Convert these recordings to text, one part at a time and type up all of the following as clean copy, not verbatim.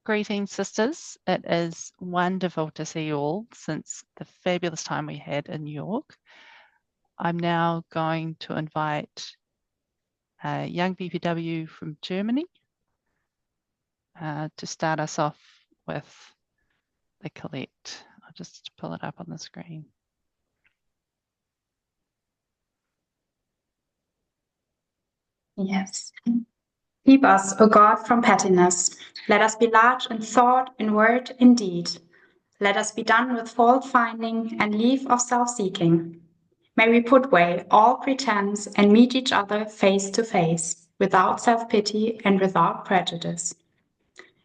Greetings, sisters. It is wonderful to see you all since the fabulous time we had in New York. I'm now going to invite a young BPW from Germany to start us off with the collect. I'll just pull it up on the screen. Yes. Keep us, O God, from pettiness. Let us be large in thought, in word, in deed. Let us be done with fault-finding and leave of self-seeking. May we put away all pretense and meet each other face to face, without self-pity and without prejudice.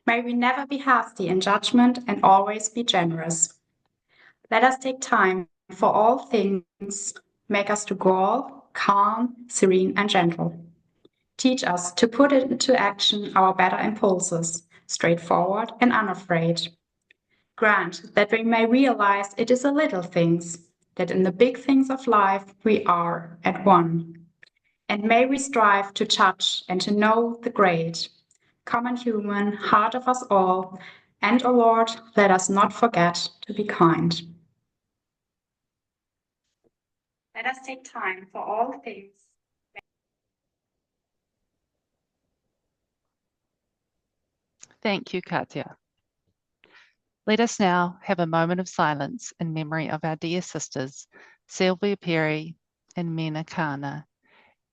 May we never be hasty in judgment and always be generous. Let us take time for all things, make us to grow, calm, serene, and gentle. Teach us to put into action our better impulses, straightforward and unafraid. Grant that we may realize it is the little things, that in the big things of life we are at one. And may we strive to judge and to know the great, common human heart of us all. And, O Lord, let us not forget to be kind. Let us take time for all things. Thank you, Katya. Let us now have a moment of silence in memory of our dear sisters, Sylvia Perry and Mena Kana,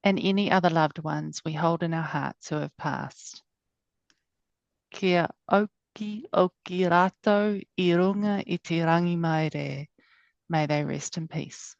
and any other loved ones we hold in our hearts who have passed. Kia oki rato I runga I te rangi mai re. May they rest in peace.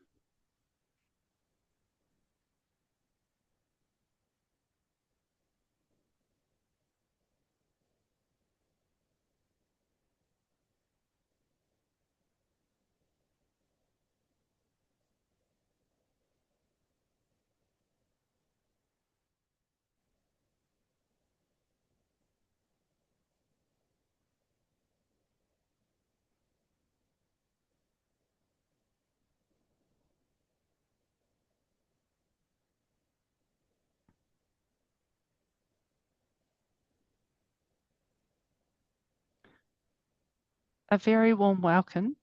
A very warm welcome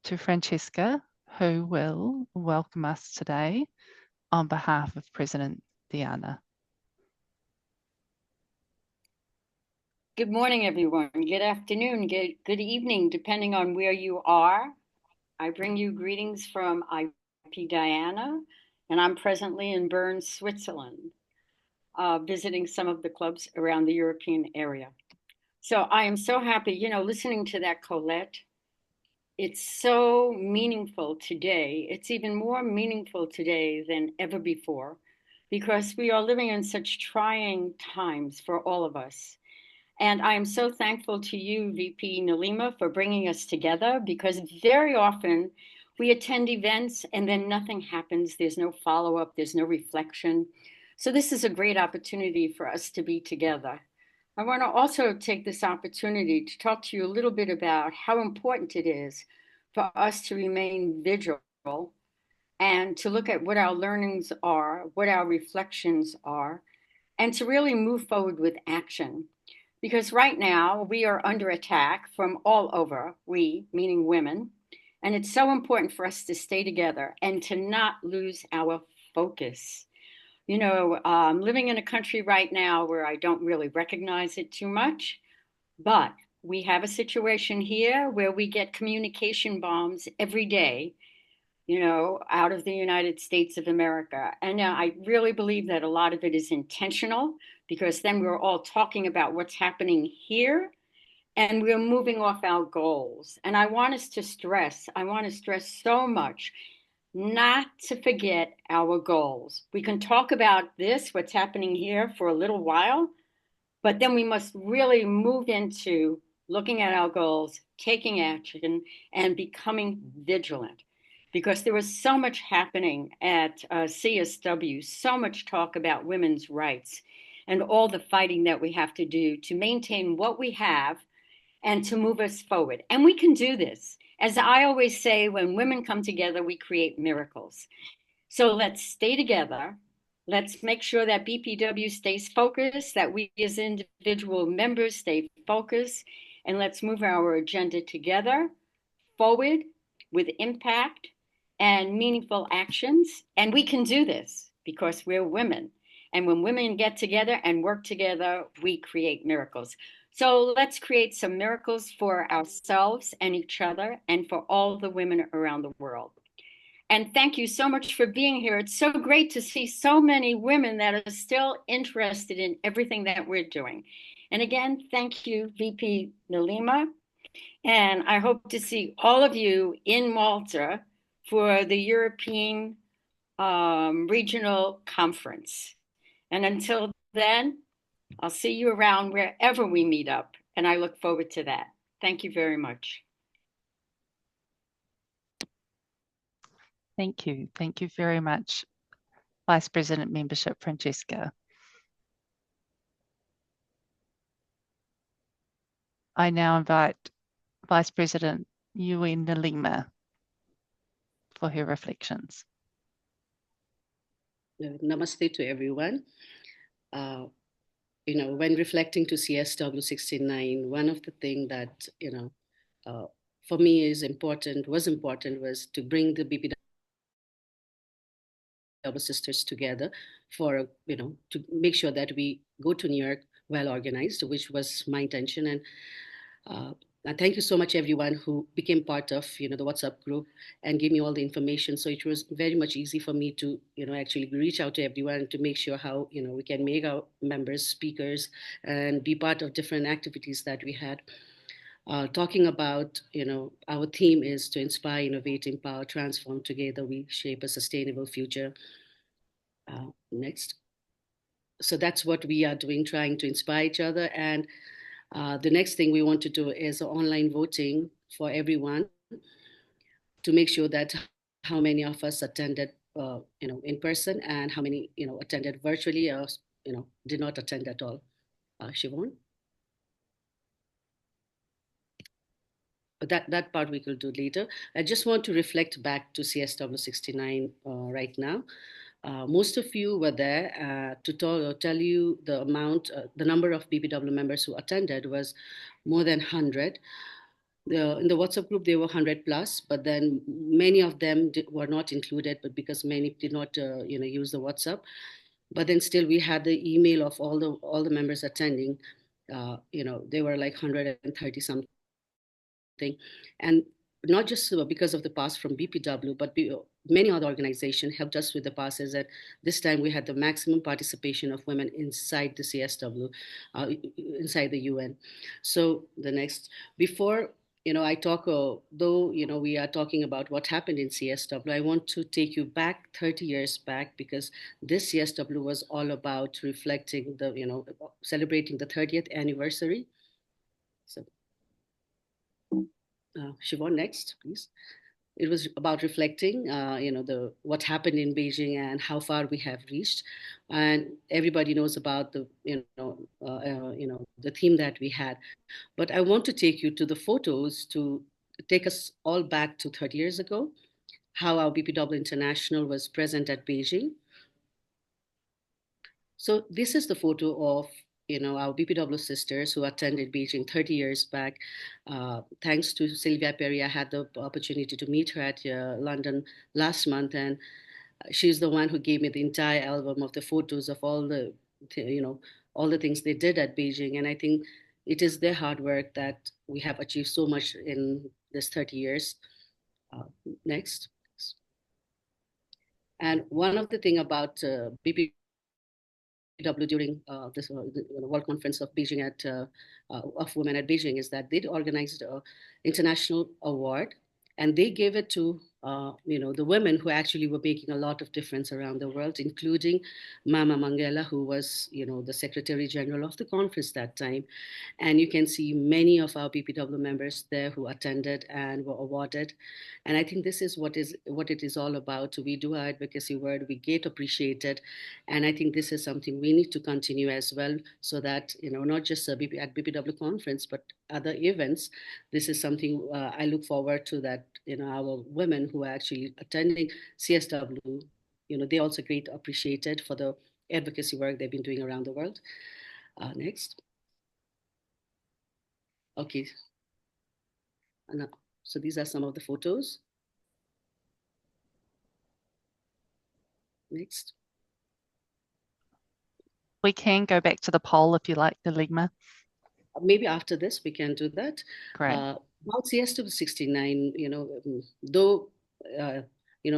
to Francesca, who will welcome us today on behalf of President Diana. Good morning, everyone. Good afternoon, good evening, depending on where you are. I bring you greetings from IP Diana, and I'm presently in Bern, Switzerland, visiting some of the clubs around the European area. So I am so happy, listening to that Colette. It's so meaningful today. It's even more meaningful today than ever before because we are living in such trying times for all of us. And I am so thankful to you, VP Nalima, for bringing us together because very often we attend events and then nothing happens. There's no follow-up, there's no reflection. So this is a great opportunity for us to be together. I want to also take this opportunity to talk to you a little bit about how important it is for us to remain vigilant and to look at what our learnings are, what our reflections are, and to really move forward with action. Because right now we are under attack from all over, we, meaning women, and it's so important for us to stay together and to not lose our focus. I'm living in a country right now where I don't really recognize it too much, but we have a situation here where we get communication bombs every day, out of the United States of America. And I really believe that a lot of it is intentional because then we're all talking about what's happening here and we're moving off our goals. And I want to stress so much not to forget our goals. We can talk about this, what's happening here for a little while, but then we must really move into looking at our goals, taking action, and becoming vigilant. Because there was so much happening at CSW, so much talk about women's rights and all the fighting that we have to do to maintain what we have and to move us forward. And we can do this. As I always say, when women come together, we create miracles. So let's stay together. Let's make sure that BPW stays focused, that we as individual members stay focused, and let's move our agenda together forward with impact and meaningful actions. And we can do this because we're women. And when women get together and work together, we create miracles. So let's create some miracles for ourselves and each other and for all the women around the world. And thank you so much for being here. It's so great to see so many women that are still interested in everything that we're doing. And again, thank you, VP Nalima. And I hope to see all of you in Malta for the European Regional Conference. And until then, I'll see you around wherever we meet up. And I look forward to that. Thank you very much. Thank you. Thank you very much, Vice President Membership Francesca. I now invite Vice President Yuen Nalima for her reflections. Namaste to everyone. When reflecting to CSW69, one of the things that, for me was important was to bring the BPW sisters together for, to make sure that we go to New York well organized, which was my intention. And thank you so much, everyone who became part of, the WhatsApp group and gave me all the information. So it was very much easy for me to, actually reach out to everyone to make sure how, we can make our members speakers and be part of different activities that we had. Talking about, our theme is to inspire, innovate, empower, transform. Together we shape a sustainable future. Next. So that's what we are doing, trying to inspire each other. And the next thing we want to do is online voting for everyone to make sure that how many of us attended, in person and how many, attended virtually or, did not attend at all. Siobhan? But that part we will do later. I just want to reflect back to CSW69 right now. Most of you were there to tell you the amount, the number of BPW members who attended was more than 100. In the WhatsApp group, there were 100 plus, but then many of them were not included, but because many did not, use the WhatsApp. But then still, we had the email of all the members attending. They were like 130 something, and not just because of the pass from BPW, but many other organizations helped us with the passes. And this time we had the maximum participation of women inside the CSW, inside the UN. So the next, before I talk, though we are talking about what happened in CSW, I want to take you back 30 years back, because this CSW was all about reflecting celebrating the 30th anniversary. So. Siobhan, next, please. It was about reflecting, what happened in Beijing and how far we have reached, and everybody knows about the, the theme that we had. But I want to take you to the photos to take us all back to 30 years ago, how our BPW International was present at Beijing. So this is the photo of our BPW sisters who attended Beijing 30 years back. Thanks to Sylvia Perry, I had the opportunity to meet her at London last month, and she's the one who gave me the entire album of the photos of all the, all the things they did at Beijing. And I think it is their hard work that we have achieved so much in this 30 years. Next. And one of the things about BPW during this the World Conference of Beijing of Women at Beijing is that they organized an international award, and they gave it to the women who actually were making a lot of difference around the world, including Mama Mangela, who was the Secretary General of the conference that time. And you can see many of our BPW members there who attended and were awarded. And I think this is what it is all about. We do our advocacy work, we get appreciated. And I think this is something we need to continue as well, so that, not just at BPW conference, but other events. This is something I look forward to, that, our women who are actually attending CSW they also great appreciated for the advocacy work they've been doing around the world. Next. Okay. So these are some of the photos. Next. We can go back to the poll if you like, Nalima. Maybe after this we can do that. Great. About CSW69, though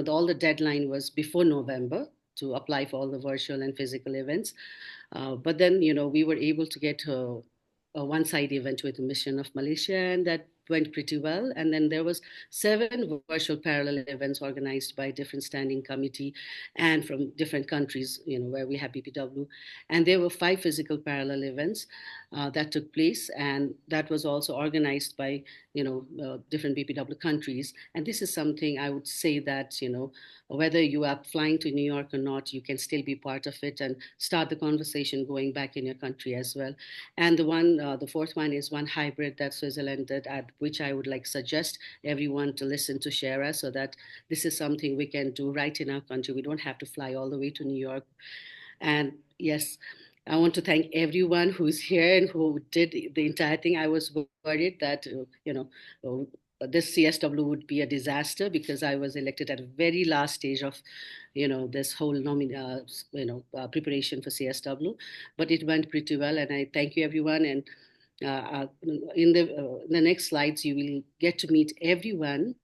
all the deadline was before November to apply for all the virtual and physical events, but then we were able to get a one-side event with the mission of Malaysia, and that went pretty well. And then there was 7 virtual parallel events organized by different standing committee and from different countries, where we have BPW. And there were 5 physical parallel events that took place, and that was also organized by different BPW countries. And this is something I would say that whether you are flying to New York or not, you can still be part of it and start the conversation going back in your country as well. And the fourth one is one hybrid that Switzerland did, at which I would suggest everyone to listen to Shara, so that this is something we can do right in our country. We don't have to fly all the way to New York. And yes, I want to thank everyone who's here and who did the entire thing. I was worried that, this CSW would be a disaster, because I was elected at a very last stage of, this whole preparation for CSW. But it went pretty well, and I thank you, everyone. And in the next slides, you will get to meet everyone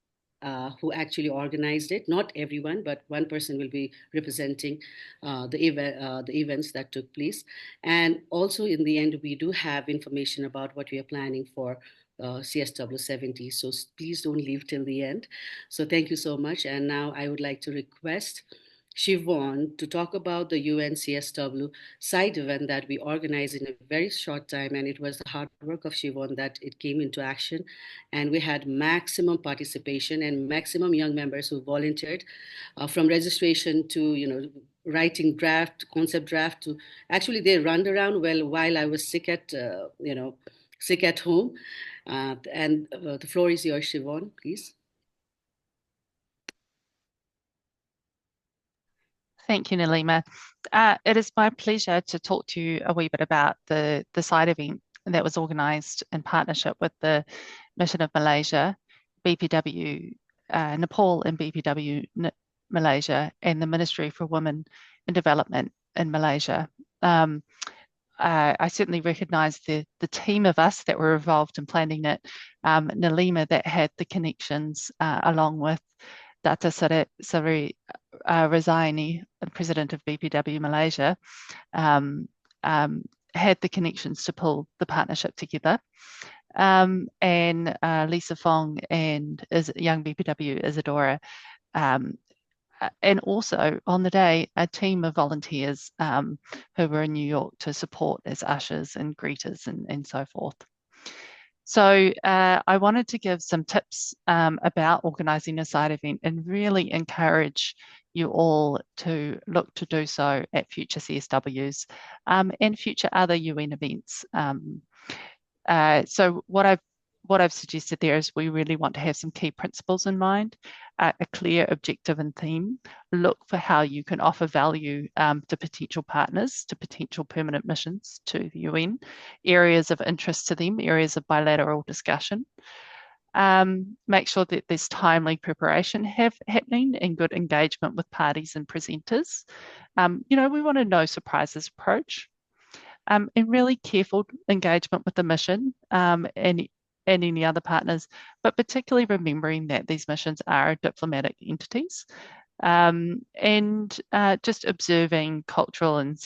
who actually organized it. Not everyone, but one person will be representing the events that took place. And also in the end, we do have information about what we are planning for CSW70. So please don't leave till the end. So thank you so much. And now I would like to request Siobhan to talk about the UNCSW side event that we organized in a very short time. And it was the hard work of Siobhan that it came into action. And we had maximum participation and maximum young members who volunteered, from registration to, writing concept draft, to actually they run around while I was sick at home. And the floor is yours, Siobhan, please. Thank you, Nalima. It is my pleasure to talk to you a wee bit about the side event that was organised in partnership with the Mission of Malaysia, BPW Nepal and BPW Malaysia, and the Ministry for Women and Development in Malaysia. I certainly recognise the team of us that were involved in planning it. Nalima, that had the connections, along with Data Sari Razaini, the president of BPW Malaysia, had the connections to pull the partnership together. And Lisa Fong and young BPW Isadora, and also on the day, a team of volunteers who were in New York to support as ushers and greeters and so forth. So I wanted to give some tips about organising a side event and really encourage you all to look to do so at future CSWs and future other UN events. So what I've suggested there is we really want to have some key principles in mind, a clear objective and theme, look for how you can offer value to potential partners, to potential permanent missions to the UN, areas of interest to them, areas of bilateral discussion. Make sure that there's timely preparation happening and good engagement with parties and presenters. We want a no surprises approach, and really careful engagement with the mission and any other partners, but particularly remembering that these missions are diplomatic entities, and just observing cultural and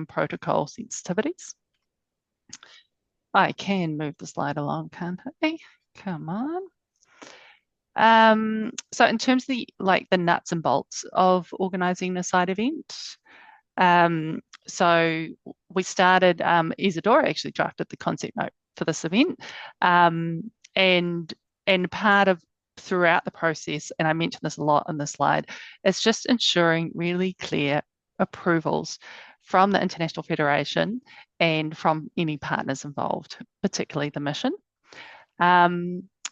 protocol sensitivities. I can move the slide along, can't I? Come on. So in terms of the nuts and bolts of organising a side event, so we started, Isadora actually drafted the concept note for this event, and part of throughout the process, and I mentioned this a lot on the slide, is just ensuring really clear approvals from the International Federation and from any partners involved, particularly the mission.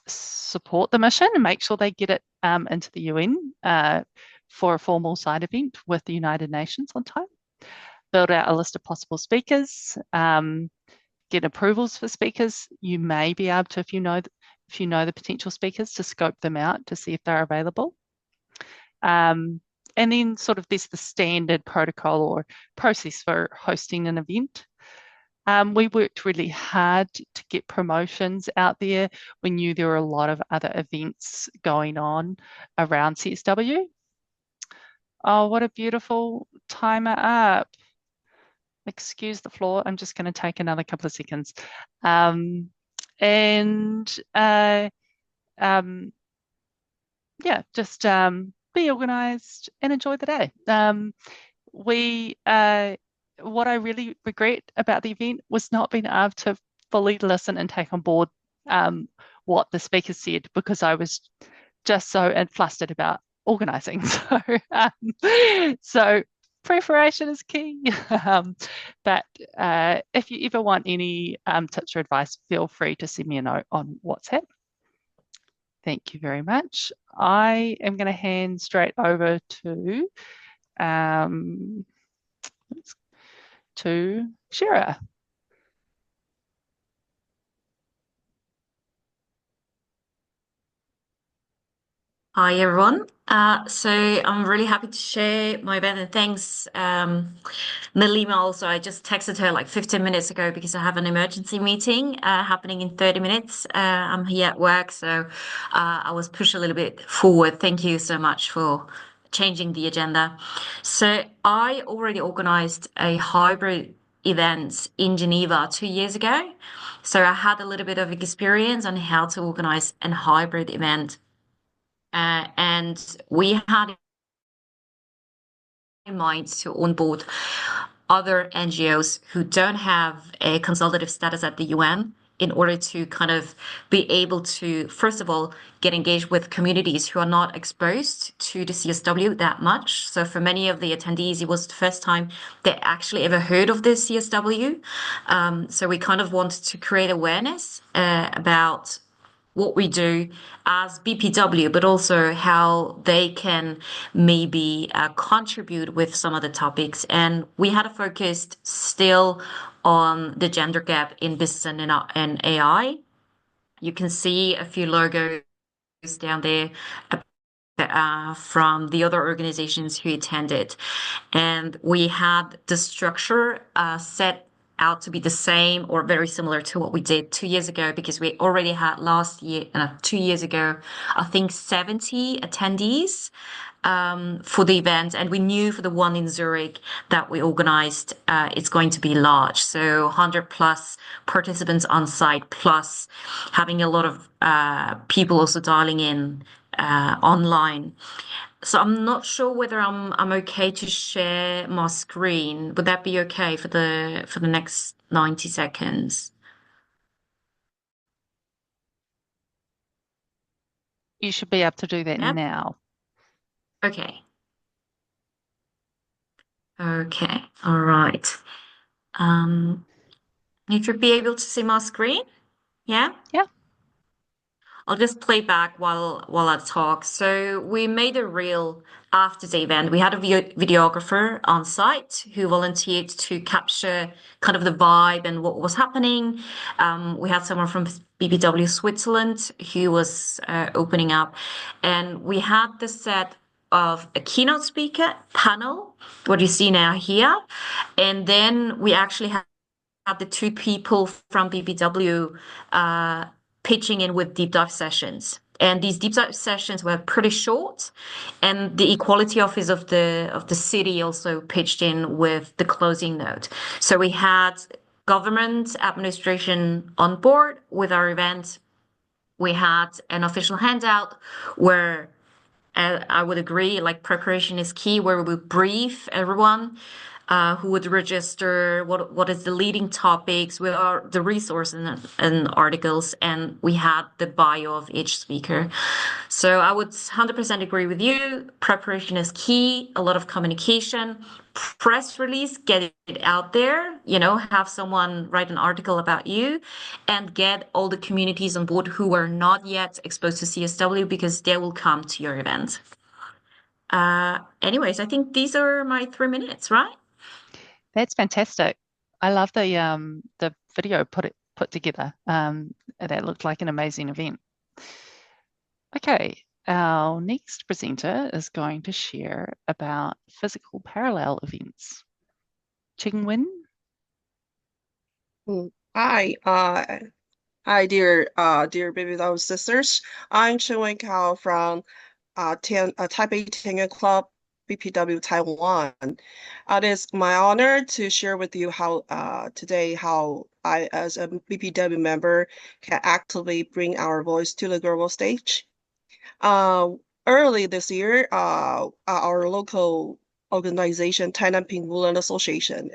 Support the mission and make sure they get it into the UN for a formal side event with the United Nations on time. Build out a list of possible speakers, get approvals for speakers. You may be able to, if you know the potential speakers, to scope them out to see if they're available. And then sort of there's the standard protocol or process for hosting an event. We worked really hard to get promotions out there. We knew there were a lot of other events going on around CSW. Oh, what a beautiful timer up. Excuse the floor. I'm just going to take another couple of seconds. Yeah, just be organized and enjoy the day. What I really regret about the event was not being able to fully listen and take on board what the speaker said, because I was just so flustered about organizing. So preparation is key. But if you ever want any tips or advice, feel free to send me a note on WhatsApp. Thank you very much. I am going to hand straight over to Shira. Hi everyone. So I'm really happy to share my event, and thanks Nalima also. I just texted her like 15 minutes ago because I have an emergency meeting happening in 30 minutes. I'm here at work, so I was pushed a little bit forward. Thank you so much for changing the agenda. So I already organized a hybrid event in Geneva 2 years ago. So I had a little bit of experience on how to organize a hybrid event. And we had in mind to onboard other NGOs who don't have a consultative status at the UN in order to kind of be able to, first of all, get engaged with communities who are not exposed to the CSW that much. So for many of the attendees, it was the first time they actually ever heard of the CSW. So we kind of wanted to create awareness about what we do as BPW, but also how they can maybe contribute with some of the topics. And we had a focus still on the gender gap in business and AI. You can see a few logos down there from the other organizations who attended. And we had the structure set out to be the same or very similar to what we did 2 years ago, because we already had 2 years ago, I think 70 attendees for the event. And we knew for the one in Zurich that we organized, it's going to be large. So 100 plus participants on site, plus having a lot of people also dialing in online. So I'm not sure whether I'm okay to share my screen. Would that be okay for the next 90 seconds? You should be able to do that Yep. now. Okay. Okay. All right. You should be able to see my screen. Yeah. Yeah. I'll just play back while I talk. So we made a reel after the event. We had a videographer on site who volunteered to capture kind of the vibe and what was happening. We had someone from BBW Switzerland who was opening up, and we had the set of a keynote speaker panel, what you see now here, and then we actually had the two people from BBW pitching in with deep dive sessions. And these deep dive sessions were pretty short, and the equality office of the city also pitched in with the closing note. So we had government administration on board with our event. We had an official handout where I would agree, like preparation is key, where we brief everyone who would register, what is the leading topics, what are the resources and articles, and we had the bio of each speaker. So I would 100% agree with you. Preparation is key, a lot of communication, press release, get it out there, have someone write an article about you, and get all the communities on board who are not yet exposed to CSW, because they will come to your event. Anyways, I think these are my 3 minutes, right? That's fantastic. I love the video put together. That looked like an amazing event. Okay, our next presenter is going to share about physical parallel events. Ching-Wen? Hi, dear baby doll sisters. I'm Chen Kao from Taipei Tengen Club, BPW Taiwan. It is my honor to share with you how today how I, as a BPW member, can actively bring our voice to the global stage. Uh, Early this year, our local organization, Tainan Ping Woolen Association,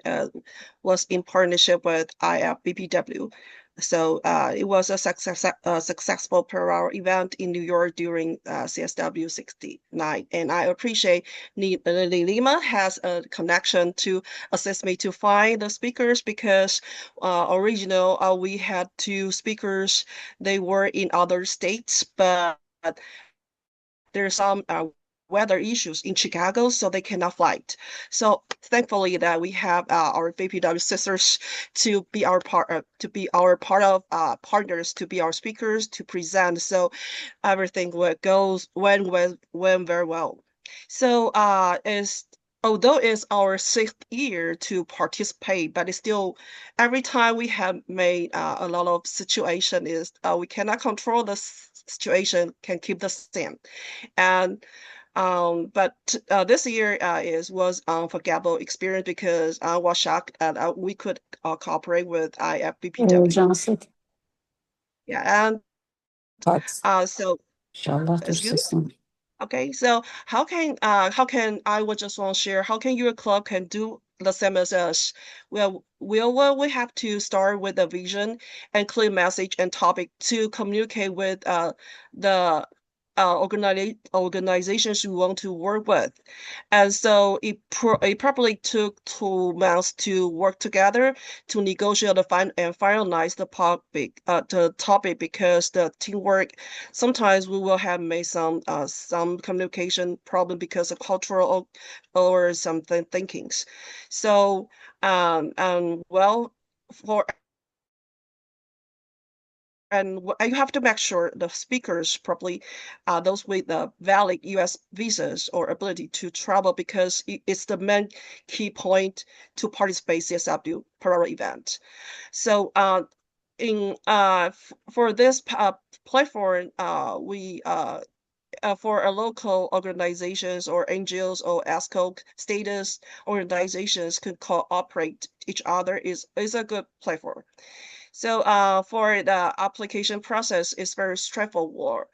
was in partnership with IFBPW. So it was a successful parallel event in New York during CSW69. And I appreciate Lima has a connection to assist me to find the speakers because we had two speakers. They were in other states, but there's some weather issues in Chicago, so they cannot flight. So thankfully that we have our VPW sisters to be our part of partners, to be our speakers, to present. So everything went very well. So is although it's our 6th year to participate, but it's still every time we have made a lot of situation is we cannot control the situation, can keep the same. And but this year was unforgettable experience because I was shocked that we could cooperate with IFBPW. Yeah, and so it's good. Okay, so how can I would just want to share how can your club can do the same as us? Well, we have to start with a vision and clear message and topic to communicate with the organizations we want to work with. And so it probably took 2 months to work together to negotiate and finalize the topic because the teamwork sometimes we will have made some communication problem because of cultural or something thinkings. So well for and you have to make sure the speakers probably those with the valid U.S. visas or ability to travel because it's the main key point to participate CSW parallel event. So in for this platform, we for a local organizations or NGOs or ASCO status organizations could cooperate each other is a good platform. So for the application process is very straightforward.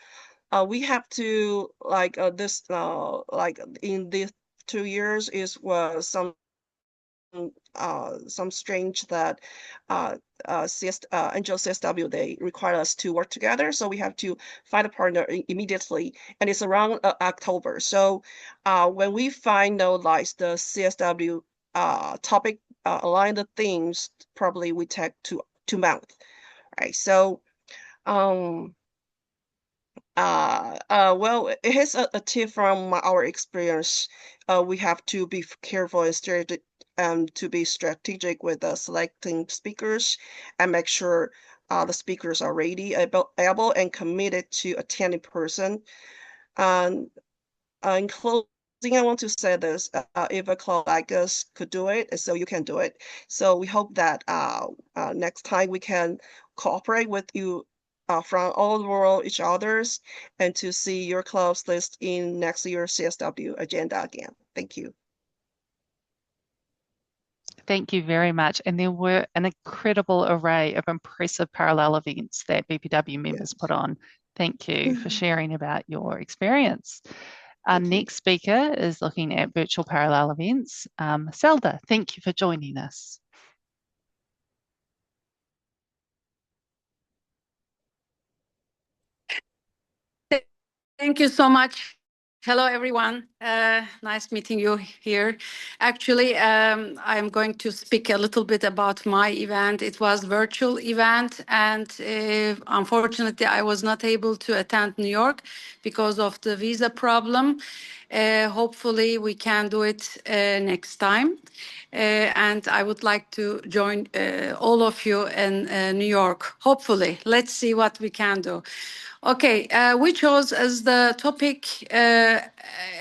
We have to like like in these 2 years is was some strange that Angel CSW, they require us to work together. So we have to find a partner immediately. And it's around October. So when we finalize the CSW topic, align the themes, probably we take two months. Right. So well, it is a tip from our experience. We have to be careful and to be strategic with selecting speakers and make sure the speakers are ready, able and committed to attend in person. And in closing, I want to say this: if a club like us could do it, so you can do it. So we hope that next time we can cooperate with you from all the world, each others, and to see your clubs list in next year's CSW agenda again. Thank you. Thank you very much. And there were an incredible array of impressive parallel events that BPW members put on. Thank you for sharing about your experience. Our next speaker is looking at virtual parallel events. Zelda, thank you for joining us. Thank you so much, Hello, everyone. Nice meeting you here. Actually, I'm going to speak a little bit about my event. It was virtual event, and unfortunately, I was not able to attend New York because of the visa problem. Hopefully, we can do it next time. And I would like to join all of you in New York. Hopefully, let's see what we can do. Okay, we chose as the topic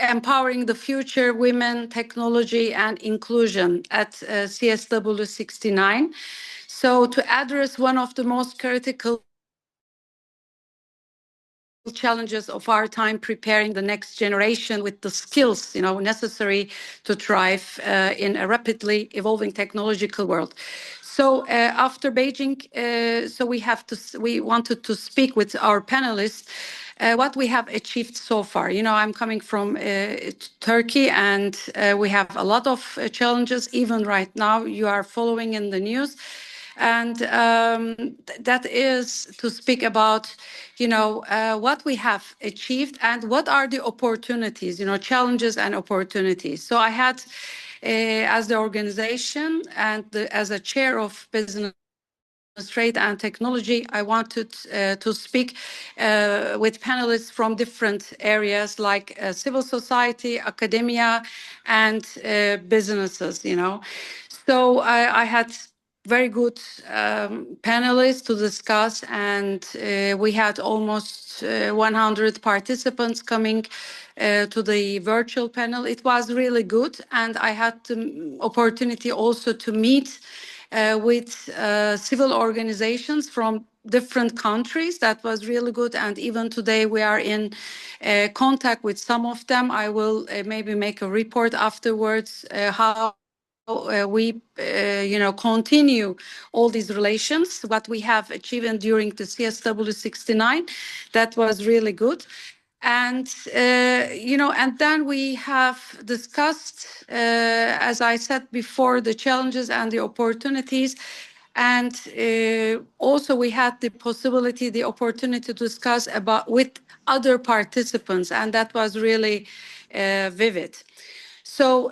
empowering the future women, technology, and inclusion at CSW69. So, to address one of the most critical challenges of our time, preparing the next generation with the skills necessary to thrive in a rapidly evolving technological world. So after Beijing, we wanted to speak with our panelists what we have achieved so far. I'm coming from Turkey, and we have a lot of challenges. Even right now, you are following in the news. And that is to speak about, what we have achieved and what are the opportunities, challenges and opportunities. So I had, as the organization and as a chair of business trade and technology, I wanted to speak with panelists from different areas like civil society, academia, and businesses. So I had very good panelists to discuss, and we had almost 100 participants coming to the virtual panel. It was really good, and I had the opportunity also to meet with civil organizations from different countries. That was really good. And even today we are in contact with some of them. I will maybe make a report afterwards how we continue all these relations, what we have achieved during the CSW69. That was really good. And and then we have discussed, as I said before, the challenges and the opportunities. And also we had the opportunity to discuss about with other participants, and that was really vivid. So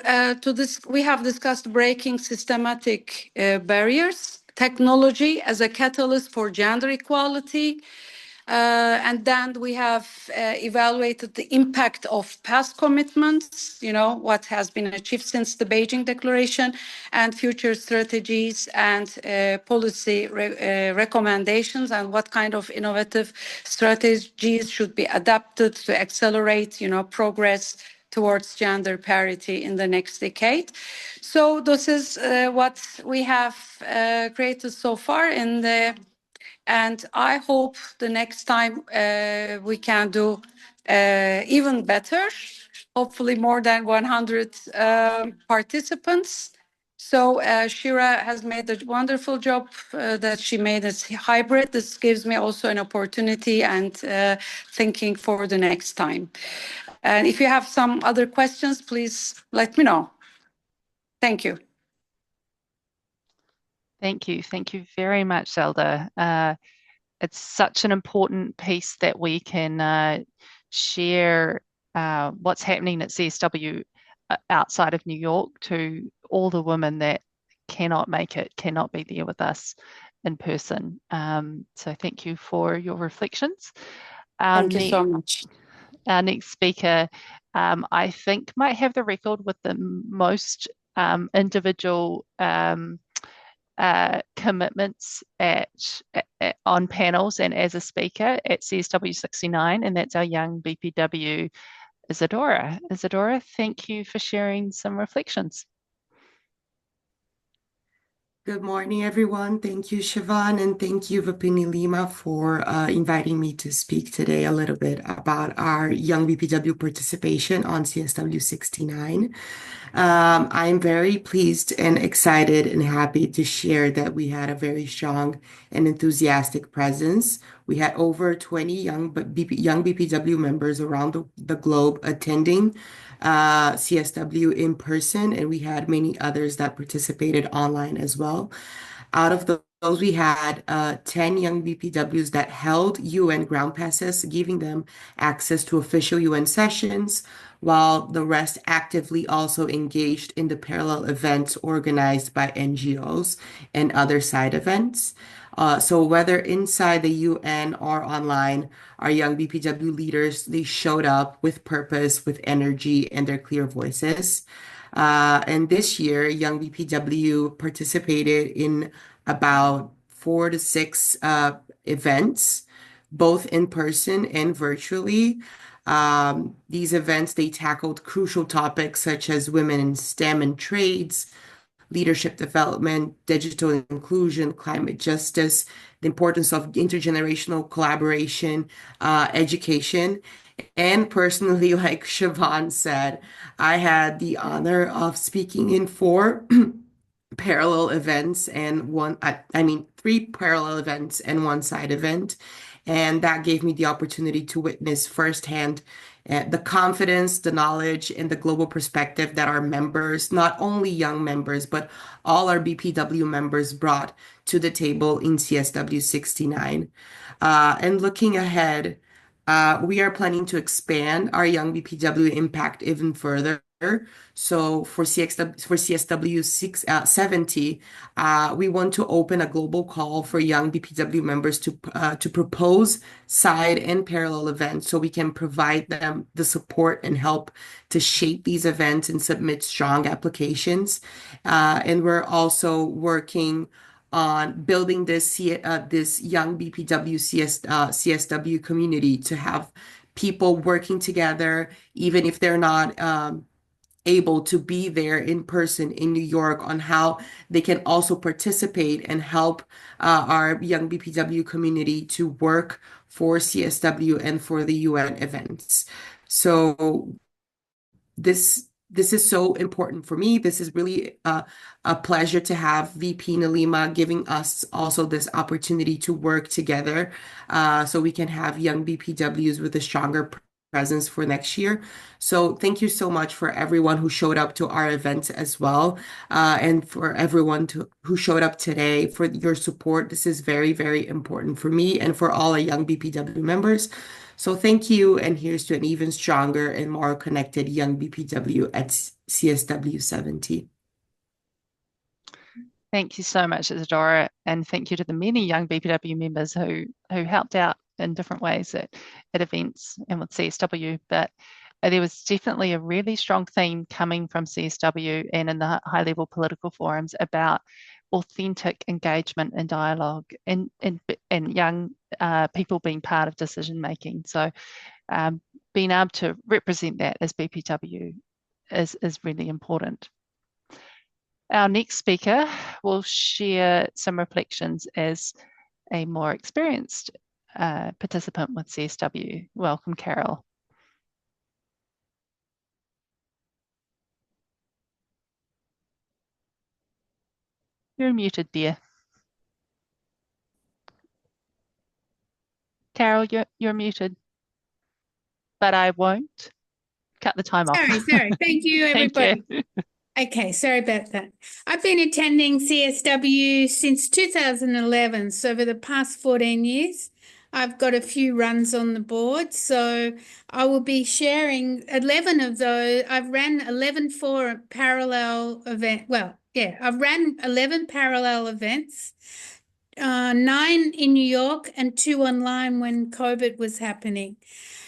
we have discussed breaking systematic barriers, technology as a catalyst for gender equality. And then we have evaluated the impact of past commitments, what has been achieved since the Beijing Declaration, and future strategies and policy recommendations, and what kind of innovative strategies should be adapted to accelerate, progress towards gender parity in the next decade. So this is what we have created so far and I hope the next time we can do even better, hopefully more than 100 participants. So Shira has made a wonderful job that she made this hybrid. This gives me also an opportunity and thinking for the next time. And if you have some other questions, please let me know. Thank you. Thank you. Thank you very much, Zelda. It's such an important piece that we can share what's happening at CSW outside of New York to all the women that cannot make it, cannot be there with us in person. So thank you for your reflections. Thank you so much. Our next speaker, I think, might have the record with the most individual commitments on panels and as a speaker at CSW69, and that's our young BPW, Isadora. Isadora, thank you for sharing some reflections. Good morning, everyone. Thank you, Siobhan, and thank you, Vipini Lima, for inviting me to speak today a little bit about our young BPW participation on CSW69. I'm very pleased and excited and happy to share that we had a very strong and enthusiastic presence. We had over 20 young BPW members around the globe attending CSW in person, and we had many others that participated online as well. Out of we had 10 young BPWs that held UN ground passes, giving them access to official UN sessions, while the rest actively also engaged in the parallel events organized by NGOs and other side events. So whether inside the UN or online, our young BPW leaders, they showed up with purpose, with energy, and their clear voices. And this year, Young BPW participated in about 4 to 6 events, both in person and virtually. These events, they tackled crucial topics such as women in STEM and trades, leadership development, digital inclusion, climate justice, the importance of intergenerational collaboration, education. And personally, like Siobhan said, I had the honor of speaking in 4 parallel events and I mean, 3 parallel events and 1 side event. And that gave me the opportunity to witness firsthand the confidence, the knowledge, and the global perspective that our members, not only young members, but all our BPW members brought to the table in CSW69. And looking ahead, we are planning to expand our young BPW impact even further. So for CSW 70, we want to open a global call for young BPW members to propose side and parallel events so we can provide them the support and help to shape these events and submit strong applications. And we're also working on building this young BPW CSW community to have people working together, even if they're not able to be there in person in New York, on how they can also participate and help our young BPW community to work for CSW and for the UN events. So this is so important for me. This is really a pleasure to have VP Nalima giving us also this opportunity to work together so we can have young BPWs with a stronger presence for next year. So thank you so much for everyone who showed up to our events as well, and for everyone who showed up today for your support. This is very, very important for me and for all our young BPW members. So thank you, and here's to an even stronger and more connected young BPW at CSW 70. Thank you so much, Isadora, and thank you to the many young BPW members who helped out in different ways at events and with CSW. But there was definitely a really strong theme coming from CSW and in the high-level political forums about authentic engagement and dialogue and young people being part of decision making. So being able to represent that as BPW is really important. Our next speaker will share some reflections as a more experienced participant with CSW. Welcome, Carol. You're muted, dear. Carol, you're muted. But I won't cut the time off. Sorry. Thank you, everybody. Thank you. Okay, sorry about that. I've been attending CSW since 2011, so for the past 14 years. I've got a few runs on the board, so I will be sharing 11 of those. I've ran 11 for parallel event. Well, yeah, I've ran 11 parallel events, 9 in New York and 2 online when COVID was happening.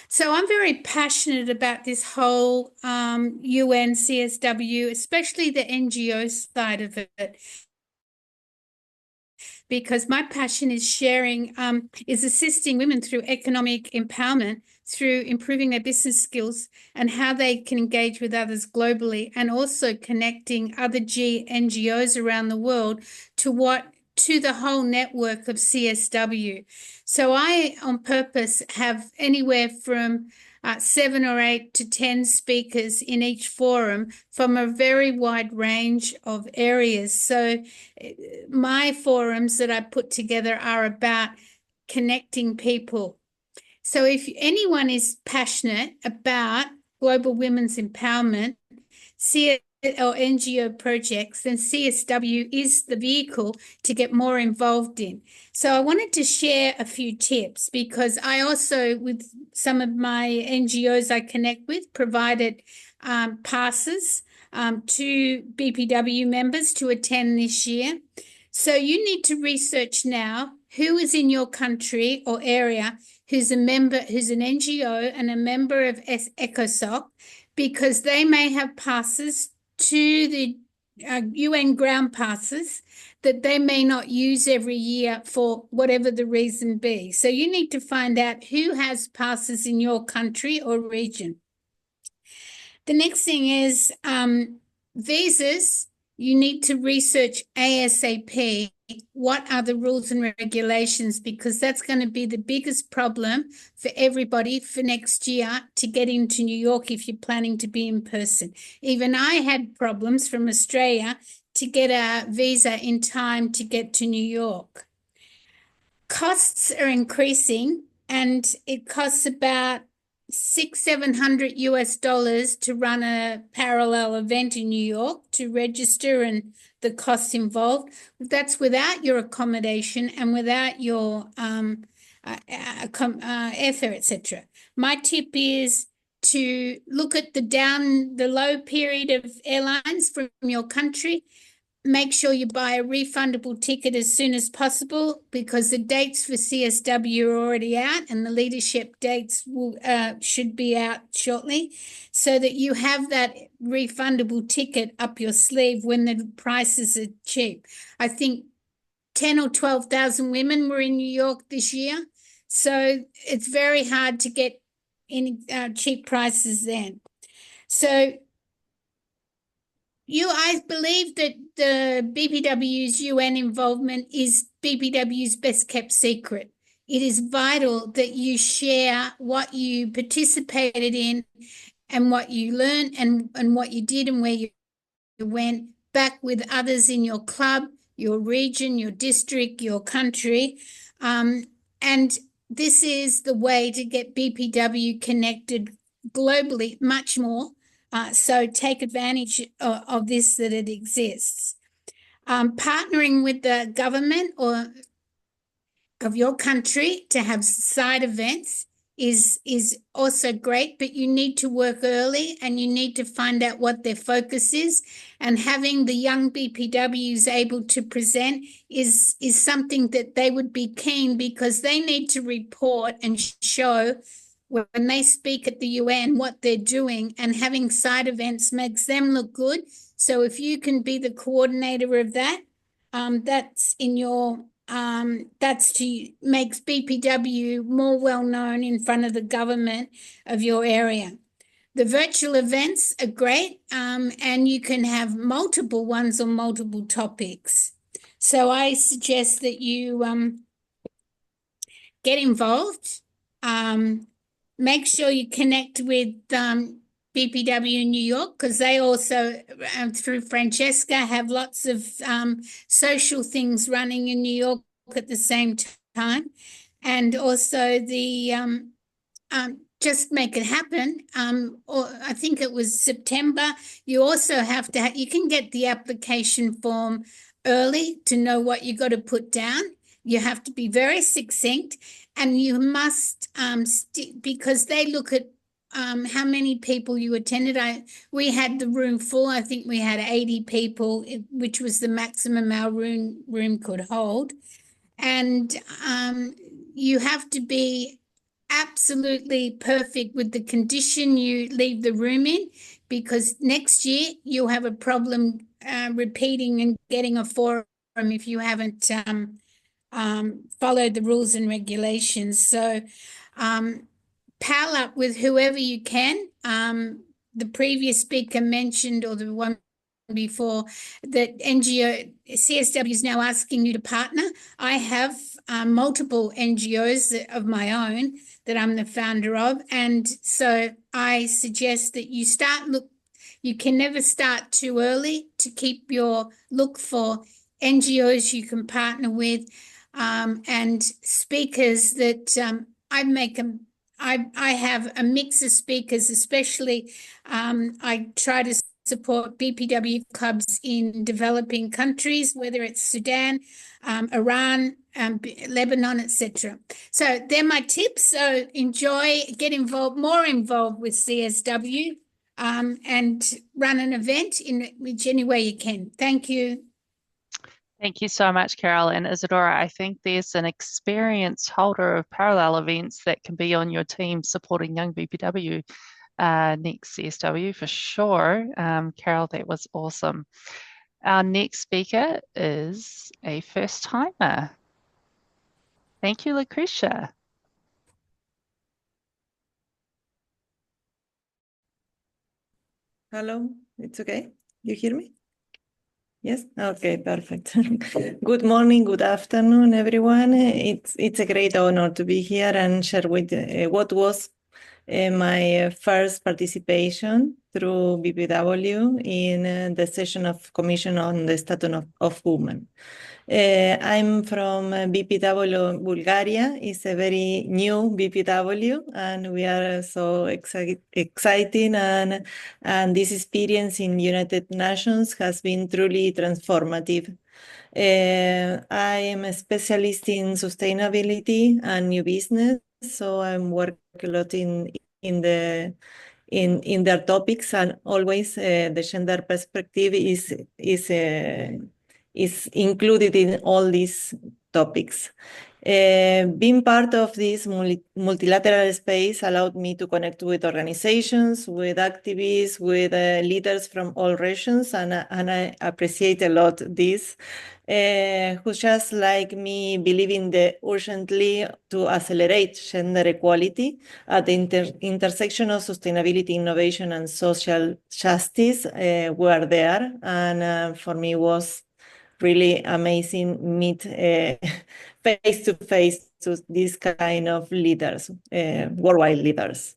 So I'm very passionate about this whole UN CSW, especially the NGO side of it, because my passion is sharing, is assisting women through economic empowerment, through improving their business skills and how they can engage with others globally, and also connecting other NGOs around the world to the whole network of CSW. So I, on purpose, have anywhere from 7 or 8 to 10 speakers in each forum from a very wide range of areas. So my forums that I put together are about connecting people. So if anyone is passionate about global women's empowerment, CSW or NGO projects, then CSW is the vehicle to get more involved in. So I wanted to share a few tips because I also, with some of my NGOs I connect with, provided passes to BPW members to attend this year. So you need to research now who is in your country or area who's a member, who's an NGO and a member of ECOSOC, because they may have passes to the UN ground passes that they may not use every year for whatever the reason be. So you need to find out who has passes in your country or region. The next thing is visas. You need to research ASAP what are the rules and regulations, because that's going to be the biggest problem for everybody for next year to get into New York if you're planning to be in person. Even I had problems from Australia to get a visa in time to get to New York. Costs are increasing, and it costs about $600-700 US to run a parallel event in New York to register, and the costs involved. That's without your accommodation and without your airfare, etc. My tip is to look at the low period of airlines from your country. Make sure you buy a refundable ticket as soon as possible, because the dates for CSW are already out and the leadership dates should be out shortly, so that you have that refundable ticket up your sleeve when the prices are cheap. I think 10 or 12,000 women were in New York this year, so it's very hard to get any cheap prices then. So I believe that the BPW's UN involvement is BPW's best kept secret. It is vital that you share what you participated in and what you learned and what you did and where you went back with others in your club, your region, your district, your country. And this is the way to get BPW connected globally much more. So take advantage of this, that it exists. Partnering with the government or of your country to have side events is also great, but you need to work early and you need to find out what their focus is. And having the young BPWs able to present is something that they would be keen, because they need to report and show when they speak at the UN what they're doing, and having side events makes them look good. So if you can be the coordinator of that, that's in your makes BPW more well known in front of the government of your area. The virtual events are great, and you can have multiple ones on multiple topics. So I suggest that you get involved. Make sure you connect with BPW in New York, because they also, through Francesca, have lots of social things running in New York at the same time. And also the just make it happen. Or I think it was September. You also have to, you can get the application form early to know what you got to put down. You have to be very succinct, and you must, because they look at how many people you attended. We had the room full. I think we had 80 people, which was the maximum our room could hold. And you have to be absolutely perfect with the condition you leave the room in, because next year you'll have a problem repeating and getting a forum if you haven't followed the rules and regulations. So pal up with whoever you can. The previous speaker mentioned, or the one before, that CSW is now asking you to partner. I have multiple NGOs of my own that I'm the founder of, and so I suggest that you can never start too early to keep your look for NGOs you can partner with, and speakers that I have a mix of speakers, especially I try to support BPW clubs in developing countries, whether it's Sudan, Iran, Lebanon, etc. So they're my tips. So enjoy, get involved, more involved with CSW, and run an event in which any way you can. Thank you. Thank you so much, Carol. And Isadora, I think there's an experienced holder of parallel events that can be on your team supporting young BPW next CSW for sure. Carol, that was awesome. Our next speaker is a first timer. Thank you, Lucretia. Hello, it's okay? You hear me? Yes? Okay, perfect. Good morning, good afternoon, everyone. It's a great honor to be here and share with what was my first participation through BPW in the session of Commission on the Status of Women. I'm from BPW Bulgaria. It's a very new BPW, and we are so exciting. And this experience in United Nations has been truly transformative. I am a specialist in sustainability and new business, so I'm working a lot in their topics, and always the gender perspective is included in all these topics. Being part of this multilateral space allowed me to connect with organizations, with activists, with leaders from all regions, and I appreciate a lot this, who just like me believe in the urgently to accelerate gender equality at the intersection of sustainability, innovation, and social justice were there, and for me was really amazing meet face to face to these kind of leaders, worldwide leaders.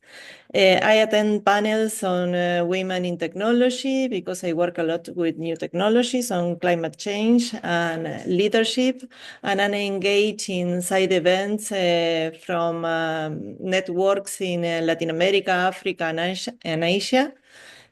I attend panels on women in technology because I work a lot with new technologies on climate change and leadership, and I engage in side events from networks in Latin America, Africa, and Asia.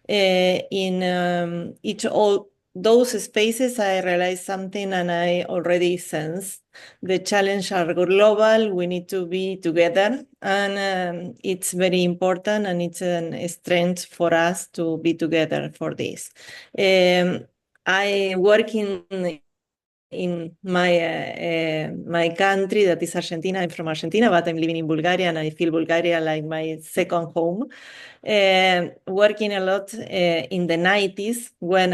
In each all those spaces, I realized something, and I already sense the challenges are global. We need to be together, and it's very important, and it's a strength for us to be together for this. I work in my country, that is Argentina. I'm from Argentina, but I'm living in Bulgaria, and I feel Bulgaria like my second home. Working a lot in the 90s when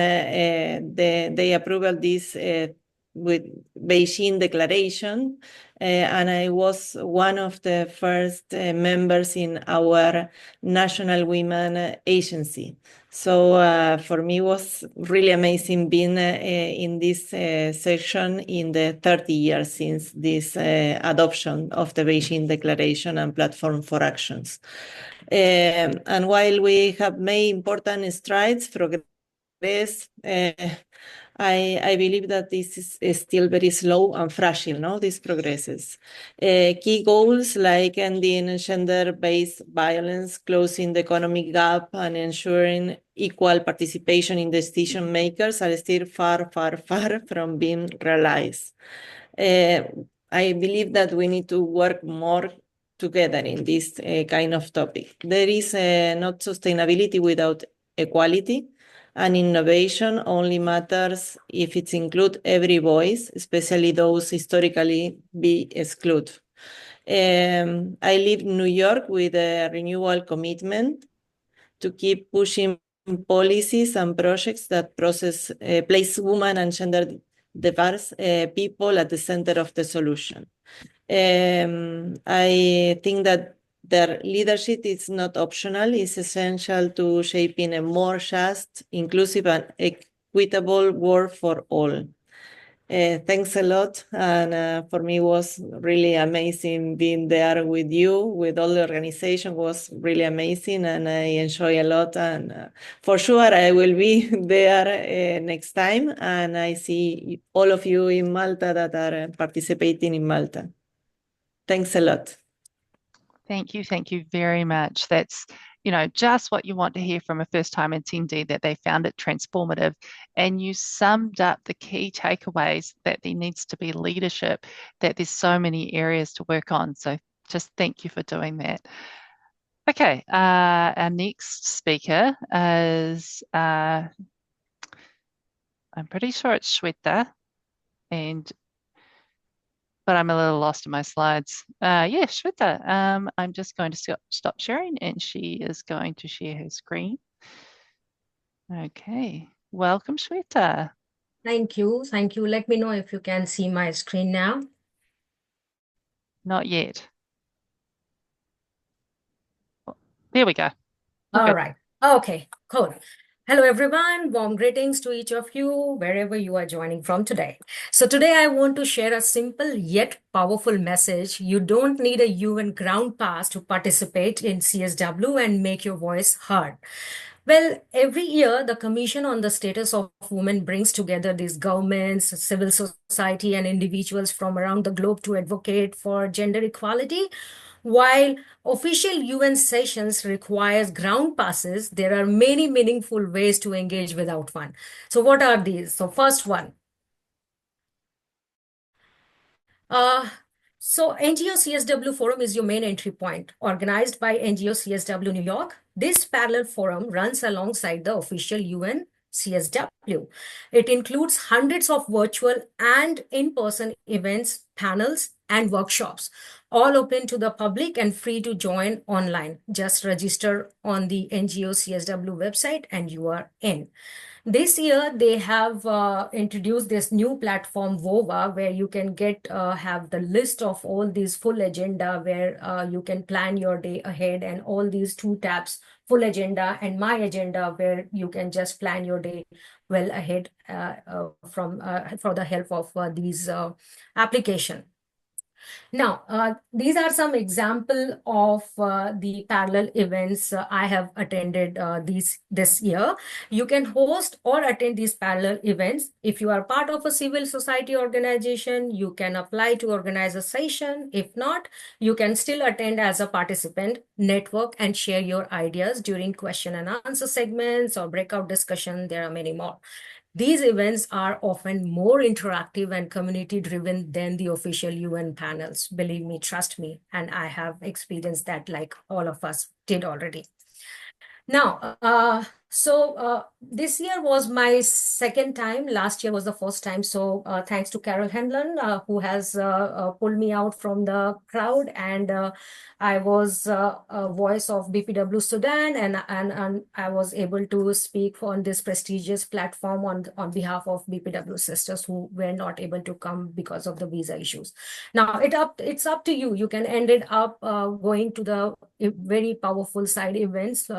they approved this with Beijing Declaration, and I was one of the first members in our National Women Agency. So for me, it was really amazing being in this section in the 30 years since this adoption of the Beijing Declaration and Platform for Actions. And while we have made important strides, progress, I believe that this is still very slow and fragile, no? These progresses. Key goals like ending gender-based violence, closing the economic gap, and ensuring equal participation in decision makers are still far, far, far from being realized. I believe that we need to work more together in this kind of topic. There is not sustainability without equality, and innovation only matters if it includes every voice, especially those historically be excluded. I live in New York with a renewal commitment to keep pushing policies and projects that place women and gender diverse people at the center of the solution. I think that their leadership is not optional, it's essential to shaping a more just, inclusive, and equitable world for all. Thanks a lot, and for me it was really amazing being there with you, with all the organization. Was really amazing, and I enjoy a lot, and for sure I will be there next time, and I see all of you in Malta that are participating in Malta. Thanks a lot. Thank you very much. That's just what you want to hear from a first-time attendee, that they found it transformative, and you summed up the key takeaways, that there needs to be leadership, that there's so many areas to work on. So just thank you for doing that. Okay, our next speaker is, I'm pretty sure it's Shweta, but I'm a little lost in my slides. Yeah, Shweta, I'm just going to stop sharing, and she is going to share her screen. Okay, welcome, Shweta. Thank you. Thank you. Let me know if you can see my screen now. Not yet. There we go. All right. Okay, cool. Hello, everyone. Warm greetings to each of you, wherever you are joining from today. So today I want to share a simple yet powerful message. You don't need a UN ground pass to participate in CSW and make your voice heard. Well, every year, the Commission on the Status of Women brings together these governments, civil society, and individuals from around the globe to advocate for gender equality. While official UN sessions requires ground passes, there are many meaningful ways to engage without one. So what are these? So first one. So NGO CSW Forum is your main entry point, organized by NGO CSW New York. This parallel forum runs alongside the official UN CSW. It includes hundreds of virtual and in-person events, panels, and workshops, all open to the public and free to join online. Just register on the NGO CSW website and you are in. This year, they have introduced this new platform, VOVA, where you can have the list of all these full agenda, where you can plan your day ahead, and all these two tabs, full agenda and my agenda, where you can just plan your day well ahead for the help of these application. Now, these are some example of the parallel events I have attended this year. You can host or attend these parallel events. If you are part of a civil society organization, you can apply to organize a session. If not, you can still attend as a participant, network, and share your ideas during question and answer segments or breakout discussion. There are many more. These events are often more interactive and community-driven than the official UN panels. Believe me, trust me, and I have experienced that like all of us did already. Now, this year was my second time. Last year was the first time. So thanks to Carol Henlon, who has pulled me out from the crowd. And I was a voice of BPW Sudan, and I was able to speak on this prestigious platform on behalf of BPW sisters who were not able to come because of the visa issues. Now, it's up to you. You can end it up going to the very powerful side events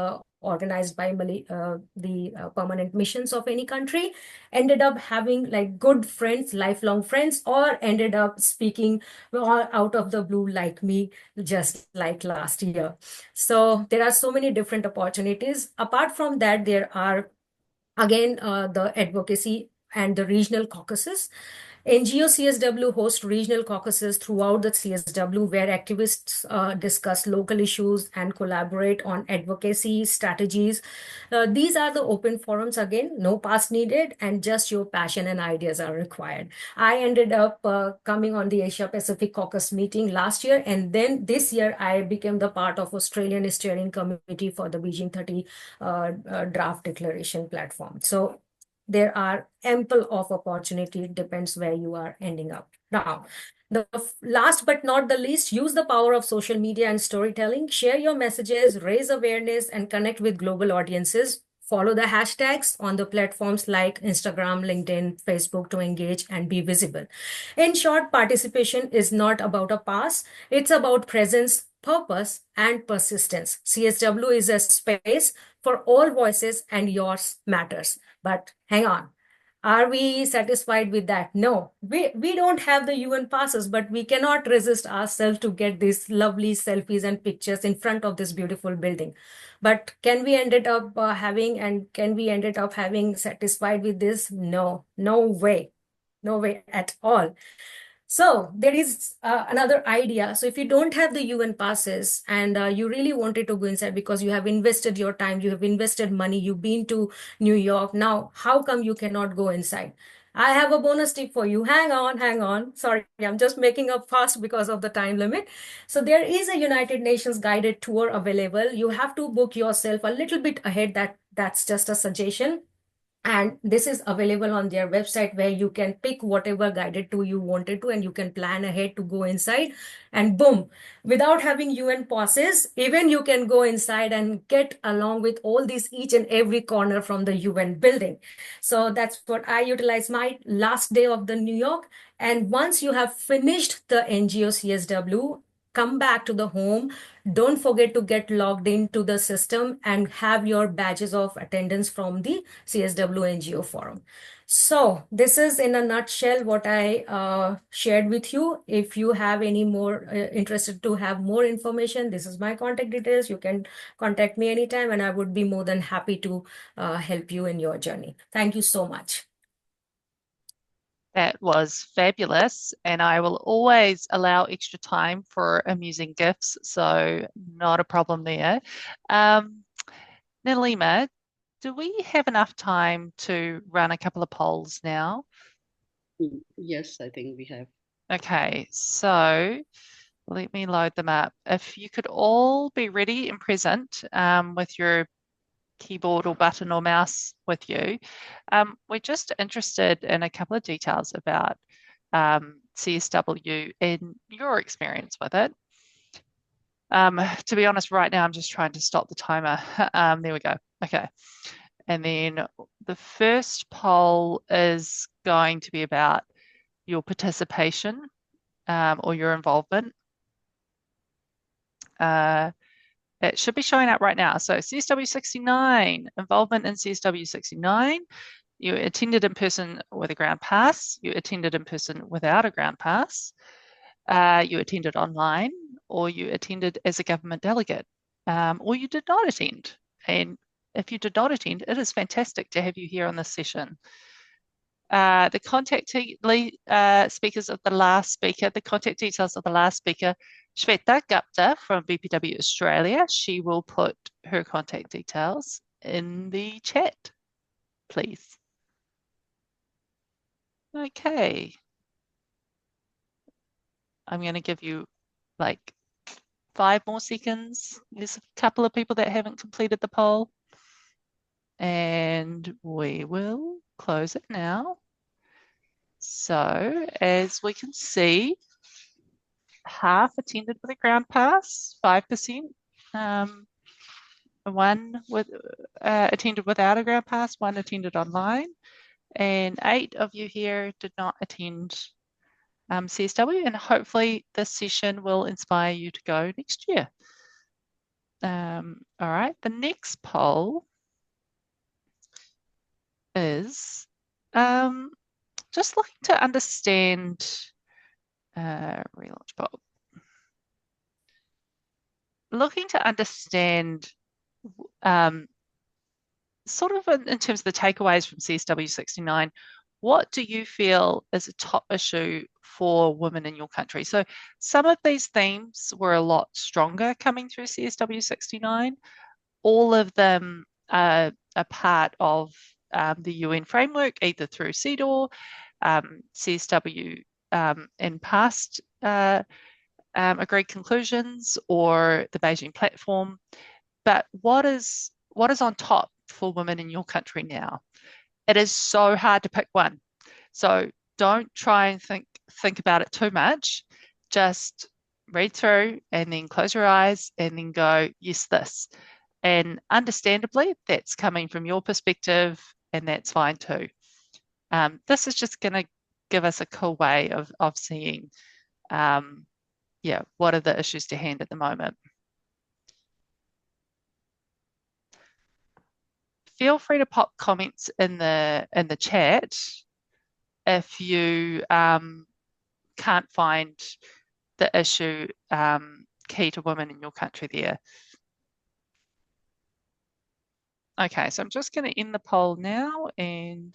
organized by the permanent missions of any country, ended up having like good friends, lifelong friends, or ended up speaking out of the blue like me, just like last year. So there are so many different opportunities. Apart from that, there are, again, the advocacy and the regional caucuses. NGO CSW hosts regional caucuses throughout the CSW where activists discuss local issues and collaborate on advocacy strategies. These are the open forums, again, no pass needed, and just your passion and ideas are required. I ended up coming on the Asia Pacific Caucus meeting last year, and then this year I became the part of Australian Steering Committee for the Beijing 30 draft declaration platform. So there are ample of opportunity. It depends where you are ending up. Now, the last but not the least, use the power of social media and storytelling. Share your messages, raise awareness, and connect with global audiences. Follow the hashtags on the platforms like Instagram, LinkedIn, Facebook to engage and be visible. In short, participation is not about a pass. It's about presence, purpose, and persistence. CSW is a space for all voices, and yours matters. But hang on. Are we satisfied with that? No, we don't have the UN passes, but we cannot resist ourselves to get these lovely selfies and pictures in front of this beautiful building. But can we ended up having satisfied with this? No way at all. So there is another idea. So if you don't have the UN passes and you really wanted to go inside because you have invested your time, you have invested money, you've been to New York. Now, how come you cannot go inside? I have a bonus tip for you. Hang on, hang on. Sorry, I'm just making up fast because of the time limit. So there is a United Nations guided tour available. You have to book yourself a little bit ahead. That's just a suggestion. And this is available on their website where you can pick whatever guided tour you wanted to, and you can plan ahead to go inside. And boom, without having UN passes, even you can go inside and get along with all these each and every corner from the UN building. So that's what I utilize my last day of the New York. And once you have finished the NGO CSW, come back to the home. Don't forget to get logged into the system and have your badges of attendance from the CSW NGO forum. So this is in a nutshell what I shared with you. If you have any more interested to have more information, this is my contact details. You can contact me anytime and I would be more than happy to help you in your journey. Thank you so much. That was fabulous, and I will always allow extra time for amusing gifts, so not a problem there. Nalima, do we have enough time to run a couple of polls now? Yes, I think we have. Okay, so let me load them up. If you could all be ready and present with your keyboard or button or mouse with you. We're just interested in a couple of details about CSW and your experience with it. To be honest, right now I'm just trying to stop the timer. There we go. Okay. And then the first poll is going to be about your participation or your involvement. It should be showing up right now. So CSW69, involvement in CSW69. You attended in person with a ground pass. You attended in person without a ground pass. You attended online, or you attended as a government delegate, or you did not attend. And if you did not attend, it is fantastic to have you here on this session. The contact speakers of the last speaker, the contact details of the last speaker, Shweta Gupta from BPW Australia. She will put her contact details in the chat, please. Okay. I'm going to give you like 5 more seconds. There's a couple of people that haven't completed the poll. And we will close it now. So as we can see, half attended with a ground pass, 5%. One attended without a ground pass, 1 attended online, and 8 of you here did not attend CSW, and hopefully this session will inspire you to go next year. All right, the next poll is just looking to understand relaunch poll. Looking to understand sort of in terms of the takeaways from CSW69, what do you feel is a top issue for women in your country? So some of these themes were a lot stronger coming through CSW69. All of them are part of the UN framework, either through CEDAW, CSW in past agreed conclusions, or the Beijing platform. But what is on top for women in your country now? It is so hard to pick one. So don't try and think about it too much. Just read through and then close your eyes and then go, yes, this. And understandably, that's coming from your perspective, and that's fine too. This is just going to give us a cool way of seeing, what are the issues to hand at the moment. Feel free to pop comments in the chat if you can't find the issue key to women in your country there. Okay, so I'm just going to end the poll now and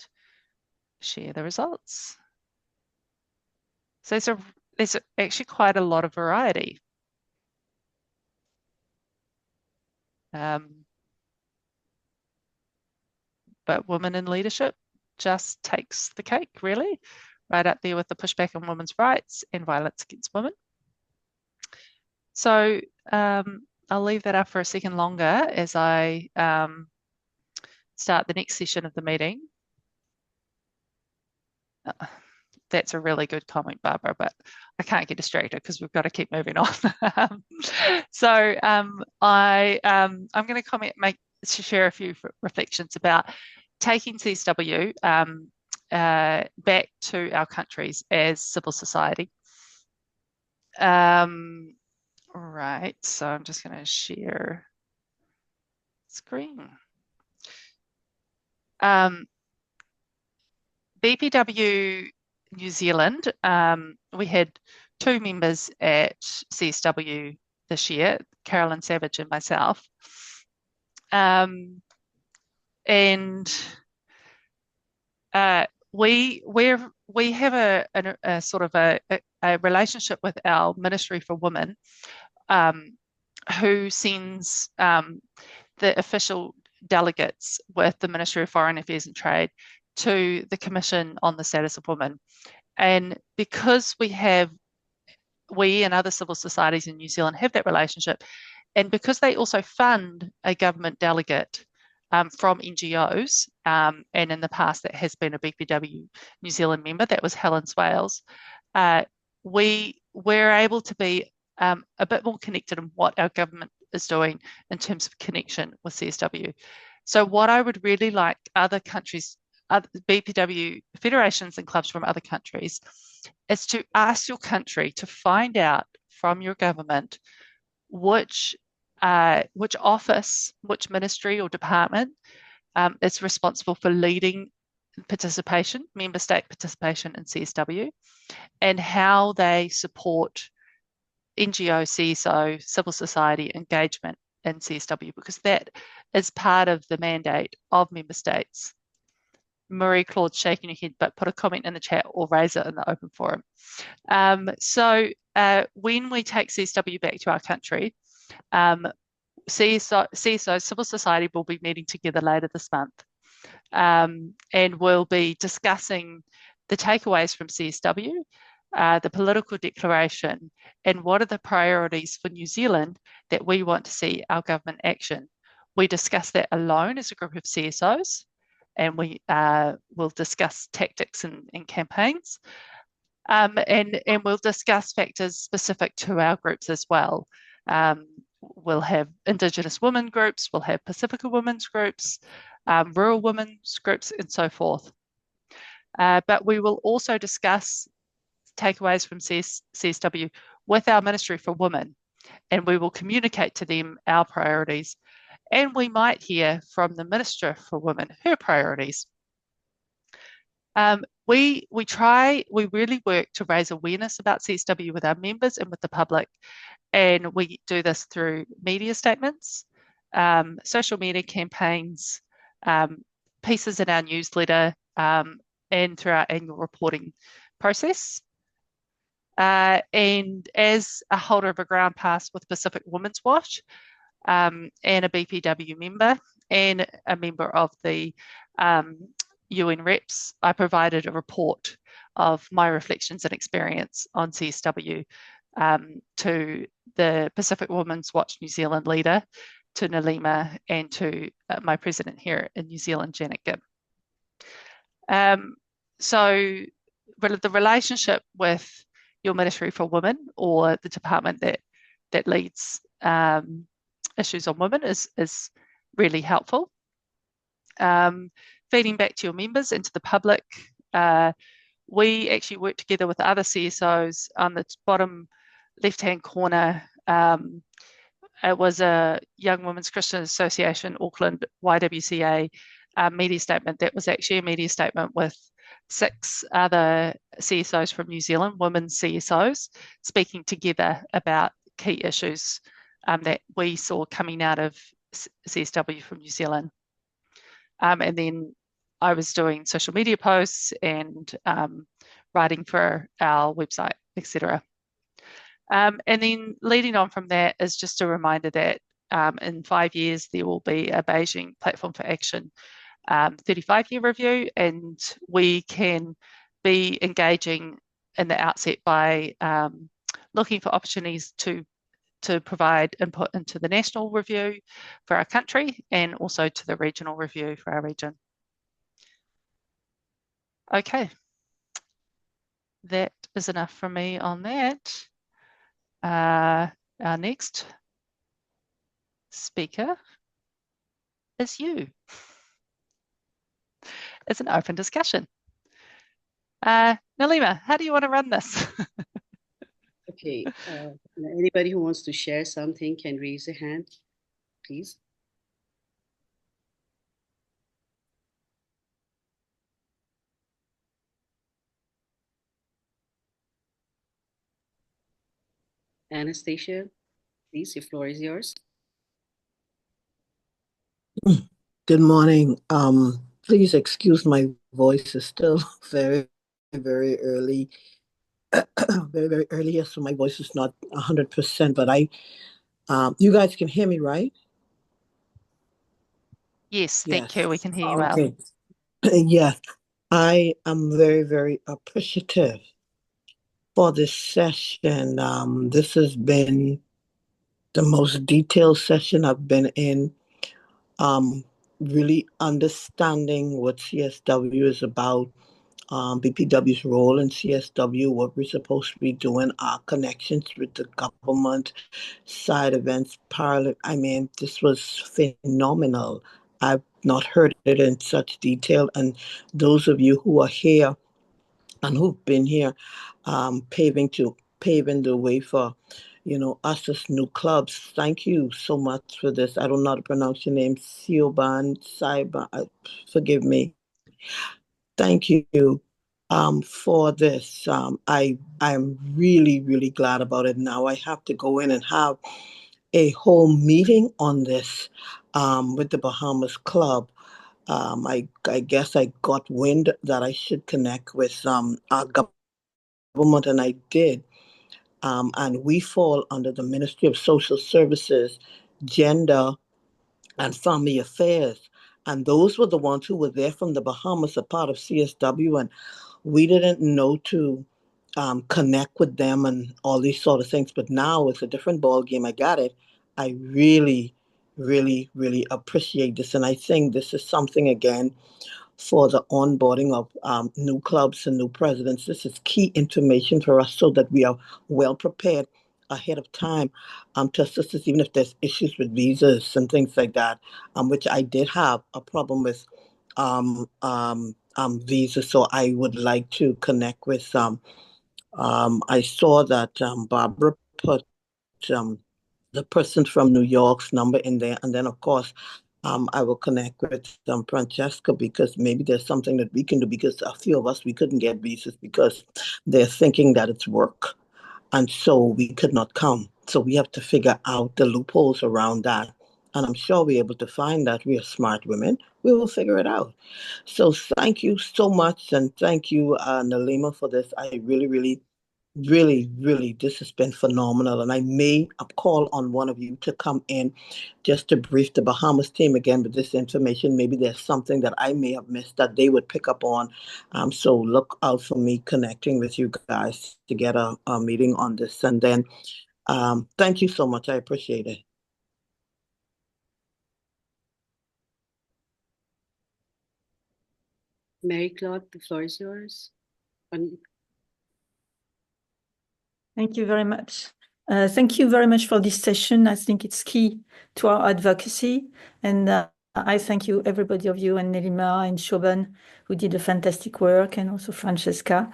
share the results. So there's actually quite a lot of variety. But women in leadership just takes the cake, really, right up there with the pushback on women's rights and violence against women. So I'll leave that up for a second longer as I start the next session of the meeting. That's a really good comment, Barbara, but I can't get distracted because we've got to keep moving on. I'm going to share a few reflections about taking CSW back to our countries as civil society. Right, so I'm just going to share screen. BPW New Zealand, we had 2 members at CSW this year, Carolyn Savage and myself. And we have a sort of a relationship with our Ministry for Women, who sends the official delegates with the Ministry of Foreign Affairs and Trade to the Commission on the Status of Women. And because we and other civil societies in New Zealand have that relationship, and because they also fund a government delegate from NGOs, and in the past that has been a BPW New Zealand member, that was Helen Swales, we're able to be a bit more connected in what our government is doing in terms of connection with CSW. So what I would really like other countries, other BPW federations and clubs from other countries, is to ask your country to find out from your government which office, which ministry or department is responsible for leading participation, member state participation in CSW, and how they support NGO, CSO, civil society engagement in CSW, because that is part of the mandate of member states. Marie-Claude's shaking her head, but put a comment in the chat or raise it in the open forum. So when we take CSW back to our country, CSO, civil society, will be meeting together later this month, and we'll be discussing the takeaways from CSW, the political declaration, and what are the priorities for New Zealand that we want to see our government action. We discuss that alone as a group of CSOs, and we will discuss tactics and campaigns, and we'll discuss factors specific to our groups as well. We'll have Indigenous women groups, we'll have Pacifica women's groups, rural women's groups, and so forth. But we will also discuss takeaways from CSW with our Ministry for Women, and we will communicate to them our priorities. And we might hear from the Minister for Women her priorities. We really work to raise awareness about CSW with our members and with the public. And we do this through media statements, social media campaigns, pieces in our newsletter, and through our annual reporting process. And as a holder of a ground pass with Pacific Women's Watch, and a BPW member and a member of the UN reps, I provided a report of my reflections and experience on CSW to the Pacific Women's Watch New Zealand leader, to Nalima, and to my president here in New Zealand, Janet Gibb. So the relationship with your Ministry for Women, or the department that leads issues on women, is really helpful. Feeding back to your members and to the public, we actually work together with other CSOs. On the bottom left-hand corner, it was a Young Women's Christian Association, Auckland, YWCA media statement that was actually a media statement with 6 other CSOs from New Zealand, women CSOs, speaking together about key issues that we saw coming out of CSW from New Zealand. And then I was doing social media posts and writing for our website, etc. And then leading on from that is just a reminder that in 5 years, there will be a Beijing Platform for Action 35-year review, and we can be engaging in the outset by looking for opportunities to provide input into the national review for our country and also to the regional review for our region. Okay, that is enough from me on that. Our next speaker is you. It's an open discussion. Nalima, how do you want to run this? Okay, anybody who wants to share something can raise a hand, please. Anastasia, please, the floor is yours. Good morning. Please excuse my voice is still very, very early. Very, very early, so my voice is not 100%, but you guys can hear me, right? Yes, thank you. We can hear you well. Okay. Yes, I am very, very appreciative for this session. This has been the most detailed session I've been in. Really understanding what CSW is about, BPW's role in CSW, what we're supposed to be doing, our connections with the government, side events, I mean, this was phenomenal. I've not heard it in such detail. And those of you who are here and who've been here, paving the way for, us as new clubs. Thank you so much for this. I don't know how to pronounce your name, Sioban Saiba. Forgive me. Thank you for this. I'm really, really glad about it. Now I have to go in and have a whole meeting on this with the Bahamas Club. I guess I got wind that I should connect with our government, and I did. And we fall under the Ministry of Social Services, Gender, and Family Affairs. And those were the ones who were there from the Bahamas, a part of CSW, and we didn't know to connect with them and all these sort of things. But now it's a different ball game. I got it. I really, really, really appreciate this, and I think this is something again for the onboarding of new clubs and new presidents. This is key information for us so that we are well prepared ahead of time to assist us, even if there's issues with visas and things like that, which I did have a problem with visas. So I would like to connect with I saw that Barbara put the person from New York's number in there. And then, of course, I will connect with Francesca, because maybe there's something that we can do, because a few of us, we couldn't get visas because they're thinking that it's work. And so we could not come. So we have to figure out the loopholes around that. And I'm sure we're able to find that. We are smart women. We will figure it out. So thank you so much. And thank you, Nalima, for this. I really, really, really, really, this has been phenomenal. And I made a call on one of you to come in just to brief the Bahamas team again with this information. Maybe there's something that I may have missed that they would pick up on. So look out for me connecting with you guys to get a meeting on this. And then thank you so much. I appreciate it. Mary Claude, the floor is yours. Thank you very much. Thank you very much for this session. I think it's key to our advocacy. And I thank you, everybody of you, and Nelima and Shoban, who did a fantastic work, and also Francesca,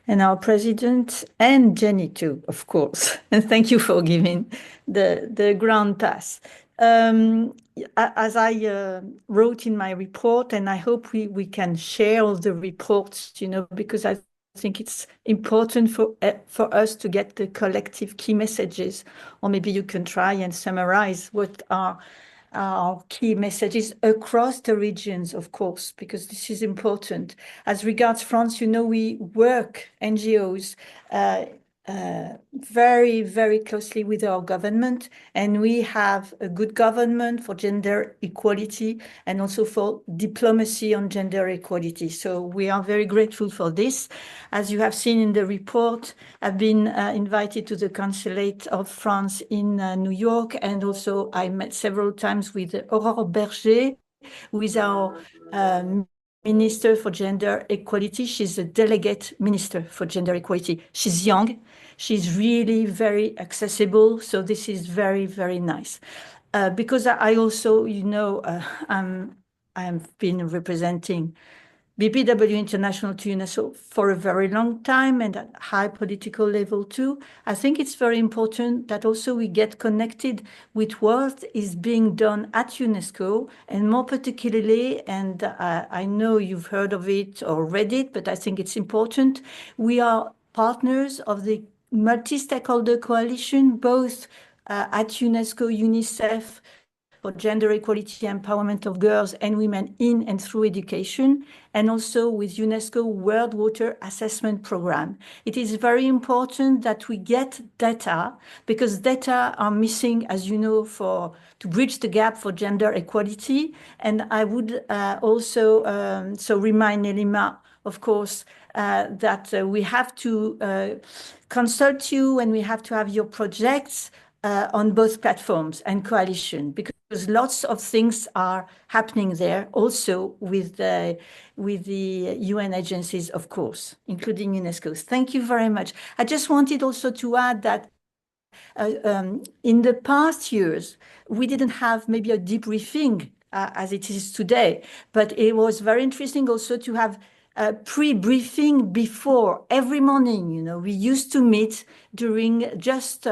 and our president, and Jenny too, of course. And thank you for giving the ground pass. As I wrote in my report, and I hope we can share all the reports, because I think it's important for us to get the collective key messages, or maybe you can try and summarize what are our key messages across the regions, of course, because this is important. As regards France, we work, NGOs, very, very closely with our government, and we have a good government for gender equality and also for diplomacy on gender equality. So we are very grateful for this. As you have seen in the report, I've been invited to the Consulate of France in New York, and also I met several times with Aurore Berger, who is our Minister for Gender Equality. She's a delegate minister for gender equality. She's young. She's really very accessible. So this is very, very nice. Because I also, I've been representing BPW International to UNESCO for a very long time and at high political level too. I think it's very important that also we get connected with what is being done at UNESCO, and more particularly, and I know you've heard of it or read it, but I think it's important, we are partners of the multi-stakeholder coalition, both at UNESCO, UNICEF, for gender equality, empowerment of girls and women in and through education, and also with UNESCO World Water Assessment Program. It is very important that we get data, because data are missing, as you know, to bridge the gap for gender equality. And I would also remind Nelima, of course, that we have to consult you and we have to have your projects on both platforms and coalition, because lots of things are happening there also with the UN agencies, of course, including UNESCO. Thank you very much. I just wanted also to add that in the past years, we didn't have maybe a debriefing as it is today, but it was very interesting also to have a pre-briefing before every morning. We used to meet during just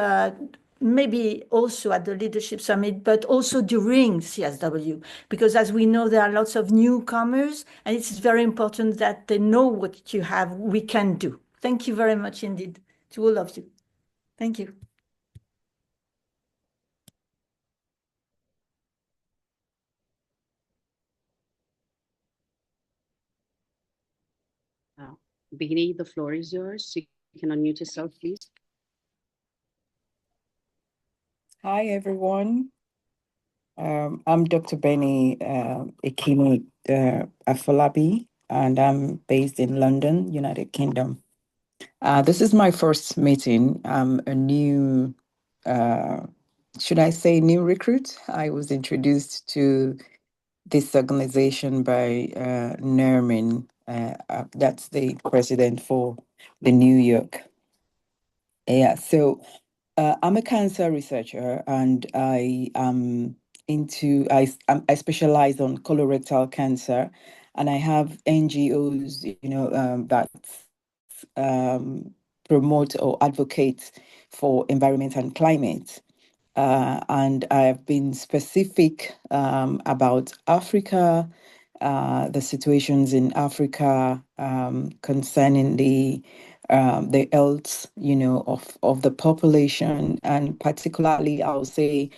maybe also at the Leadership Summit, but also during CSW, because as we know, there are lots of newcomers, and it's very important that they know what we can do. Thank you very much indeed to all of you. Thank you. Bini, the floor is yours. You can unmute yourself, please. Hi, everyone. I'm Dr. Benny Ekino Afolabi, and I'm based in London, United Kingdom. This is my first meeting. I'm a new, should I say new recruit? I was introduced to this organization by Nermin. That's the president for the New York. Yeah, so I'm a cancer researcher, and I specialize on colorectal cancer, and I have NGOs, that promote or advocate for environment and climate. And I've been specific about Africa, the situations in Africa concerning the health, of the population, and particularly, I'll say,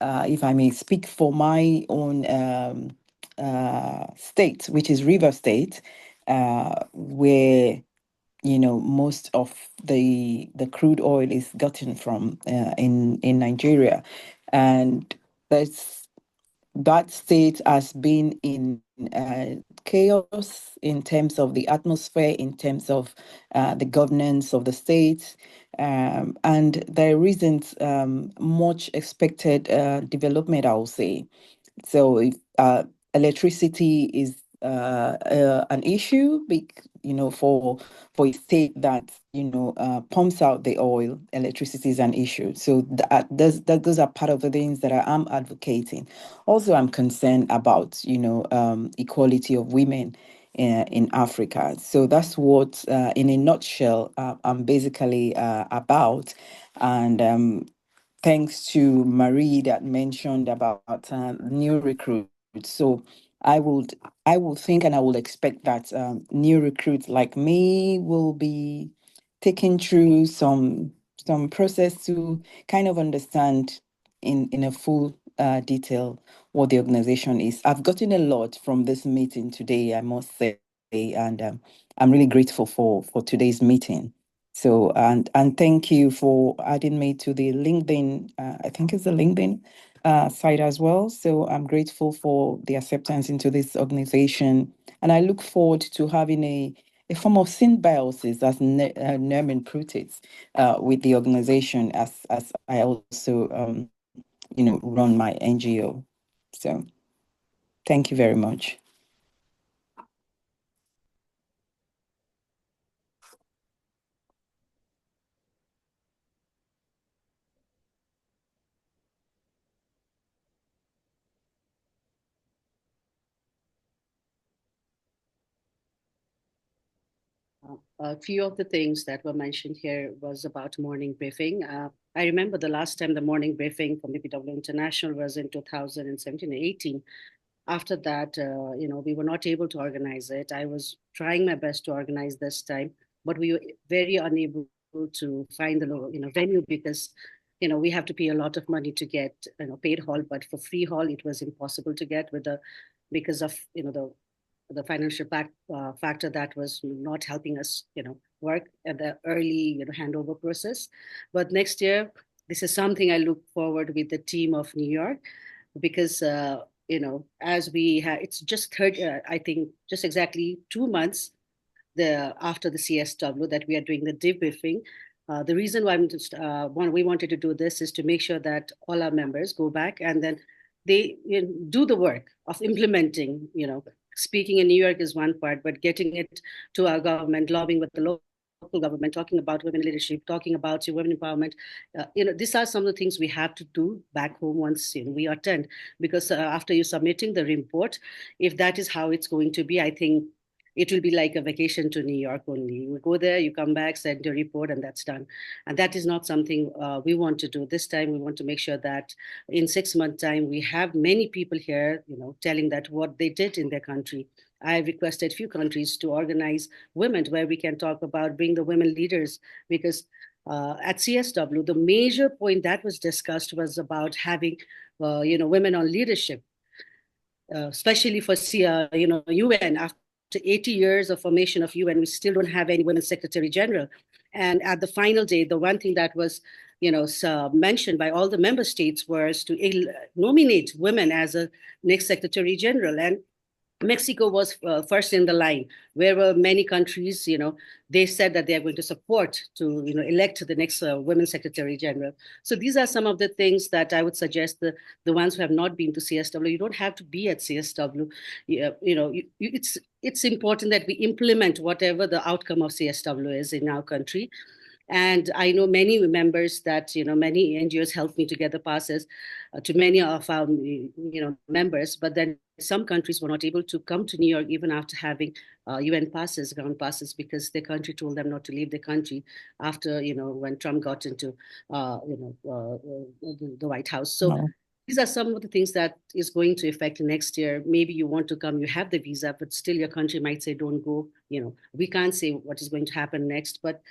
if I may speak for my own state, which is River State, where most of the crude oil is gotten from in Nigeria, and that state has been in chaos in terms of the atmosphere, in terms of the governance of the state, and there isn't much expected development, I will say. So if electricity is an issue, for a state that pumps out the oil, electricity is an issue. So those are part of the things that I am advocating. Also, I'm concerned about equality of women in Africa. So that's what, in a nutshell, I'm basically about. And thanks to Marie that mentioned about new recruits. So I will think and I will expect that new recruits like me will be taken through some process to kind of understand in a full detail what the organization is. I've gotten a lot from this meeting today, I must say, and I'm really grateful for today's meeting. So, and thank you for adding me to the LinkedIn, I think it's the LinkedIn site as well. So I'm grateful for the acceptance into this organization. And I look forward to having a form of symbiosis, as Nermin put it, with the organization as I also, run my NGO. So thank you very much. A few of the things that were mentioned here was about morning briefing. I remember the last time the morning briefing from BPW International was in 2017 and 18. After that, we were not able to organize it. I was trying my best to organize this time, but we were very unable to find the venue because we have to pay a lot of money to get paid hall, but for free hall it was impossible to get because of the financial factor that was not helping us work at the early handover process. But next year, this is something I look forward with the team of New York, because as we have, it's just I think just exactly 2 months after the CSW that we are doing the debriefing. The reason why we wanted to do this is to make sure that all our members go back and then they do the work of implementing. Speaking in New York is one part, but getting it to our government, lobbying with the local government, talking about women leadership, talking about women empowerment. These are some of the things we have to do back home once we attend, because after you submitting the report, if that is how it's going to be, I think it will be like a vacation to New York only. You go there, you come back, send your report, and that's done. And that is not something we want to do. This time, we want to make sure that in 6 months' time, we have many people here, telling that what they did in their country. I requested a few countries to organize women where we can talk about bring the women leaders, because at CSW, the major point that was discussed was about having, women on leadership, especially for UN. After 80 years of formation of UN, we still don't have any women secretary general. And at the final day, the one thing that was mentioned by all the member states was to nominate women as a next secretary general. And Mexico was first in the line, where were many countries, they said that they are going to support to, elect the next women secretary general. So these are some of the things that I would suggest the ones who have not been to CSW, you don't have to be at CSW. It's important that we implement whatever the outcome of CSW is in our country. And I know many members that, many NGOs helped me to get the passes to many of our, members, but then some countries were not able to come to New York even after having UN passes, ground passes, because their country told them not to leave the country after, when Trump got into, the White House. So these are some of the things that is going to affect next year. Maybe you want to come, you have the visa, but still your country might say, don't go. We can't say what is going to happen next, but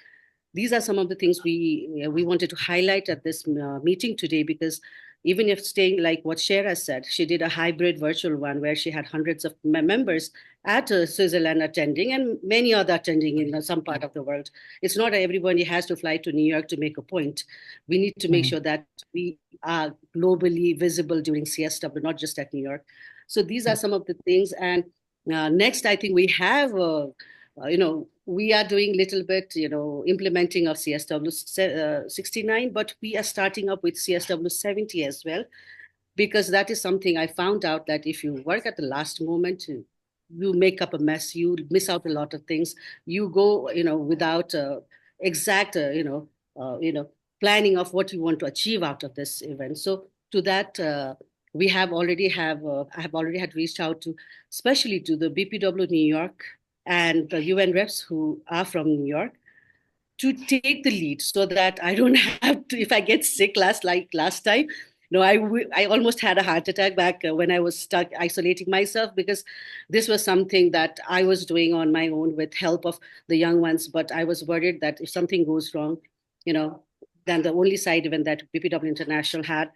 these are some of the things we wanted to highlight at this meeting today, because even if staying like what Shara said, she did a hybrid virtual one where she had hundreds of members at Switzerland attending and many other attending in some part of the world. It's not everybody has to fly to New York to make a point. We need to make sure that we are globally visible during CSW, not just at New York. So these are some of the things. And next, I think we have we are doing a little bit, implementing of CSW69, but we are starting up with CSW70 as well, because that is something I found out that if you work at the last moment, you make up a mess, you miss out a lot of things. You go, without exact, planning of what you want to achieve out of this event. So to that, I have already had reached out to, especially to the BPW New York and the UN reps who are from New York, to take the lead so that I don't have to, if I get sick last time, I almost had a heart attack back when I was stuck isolating myself, because this was something that I was doing on my own with help of the young ones. But I was worried that if something goes wrong, then the only side event that BPW International had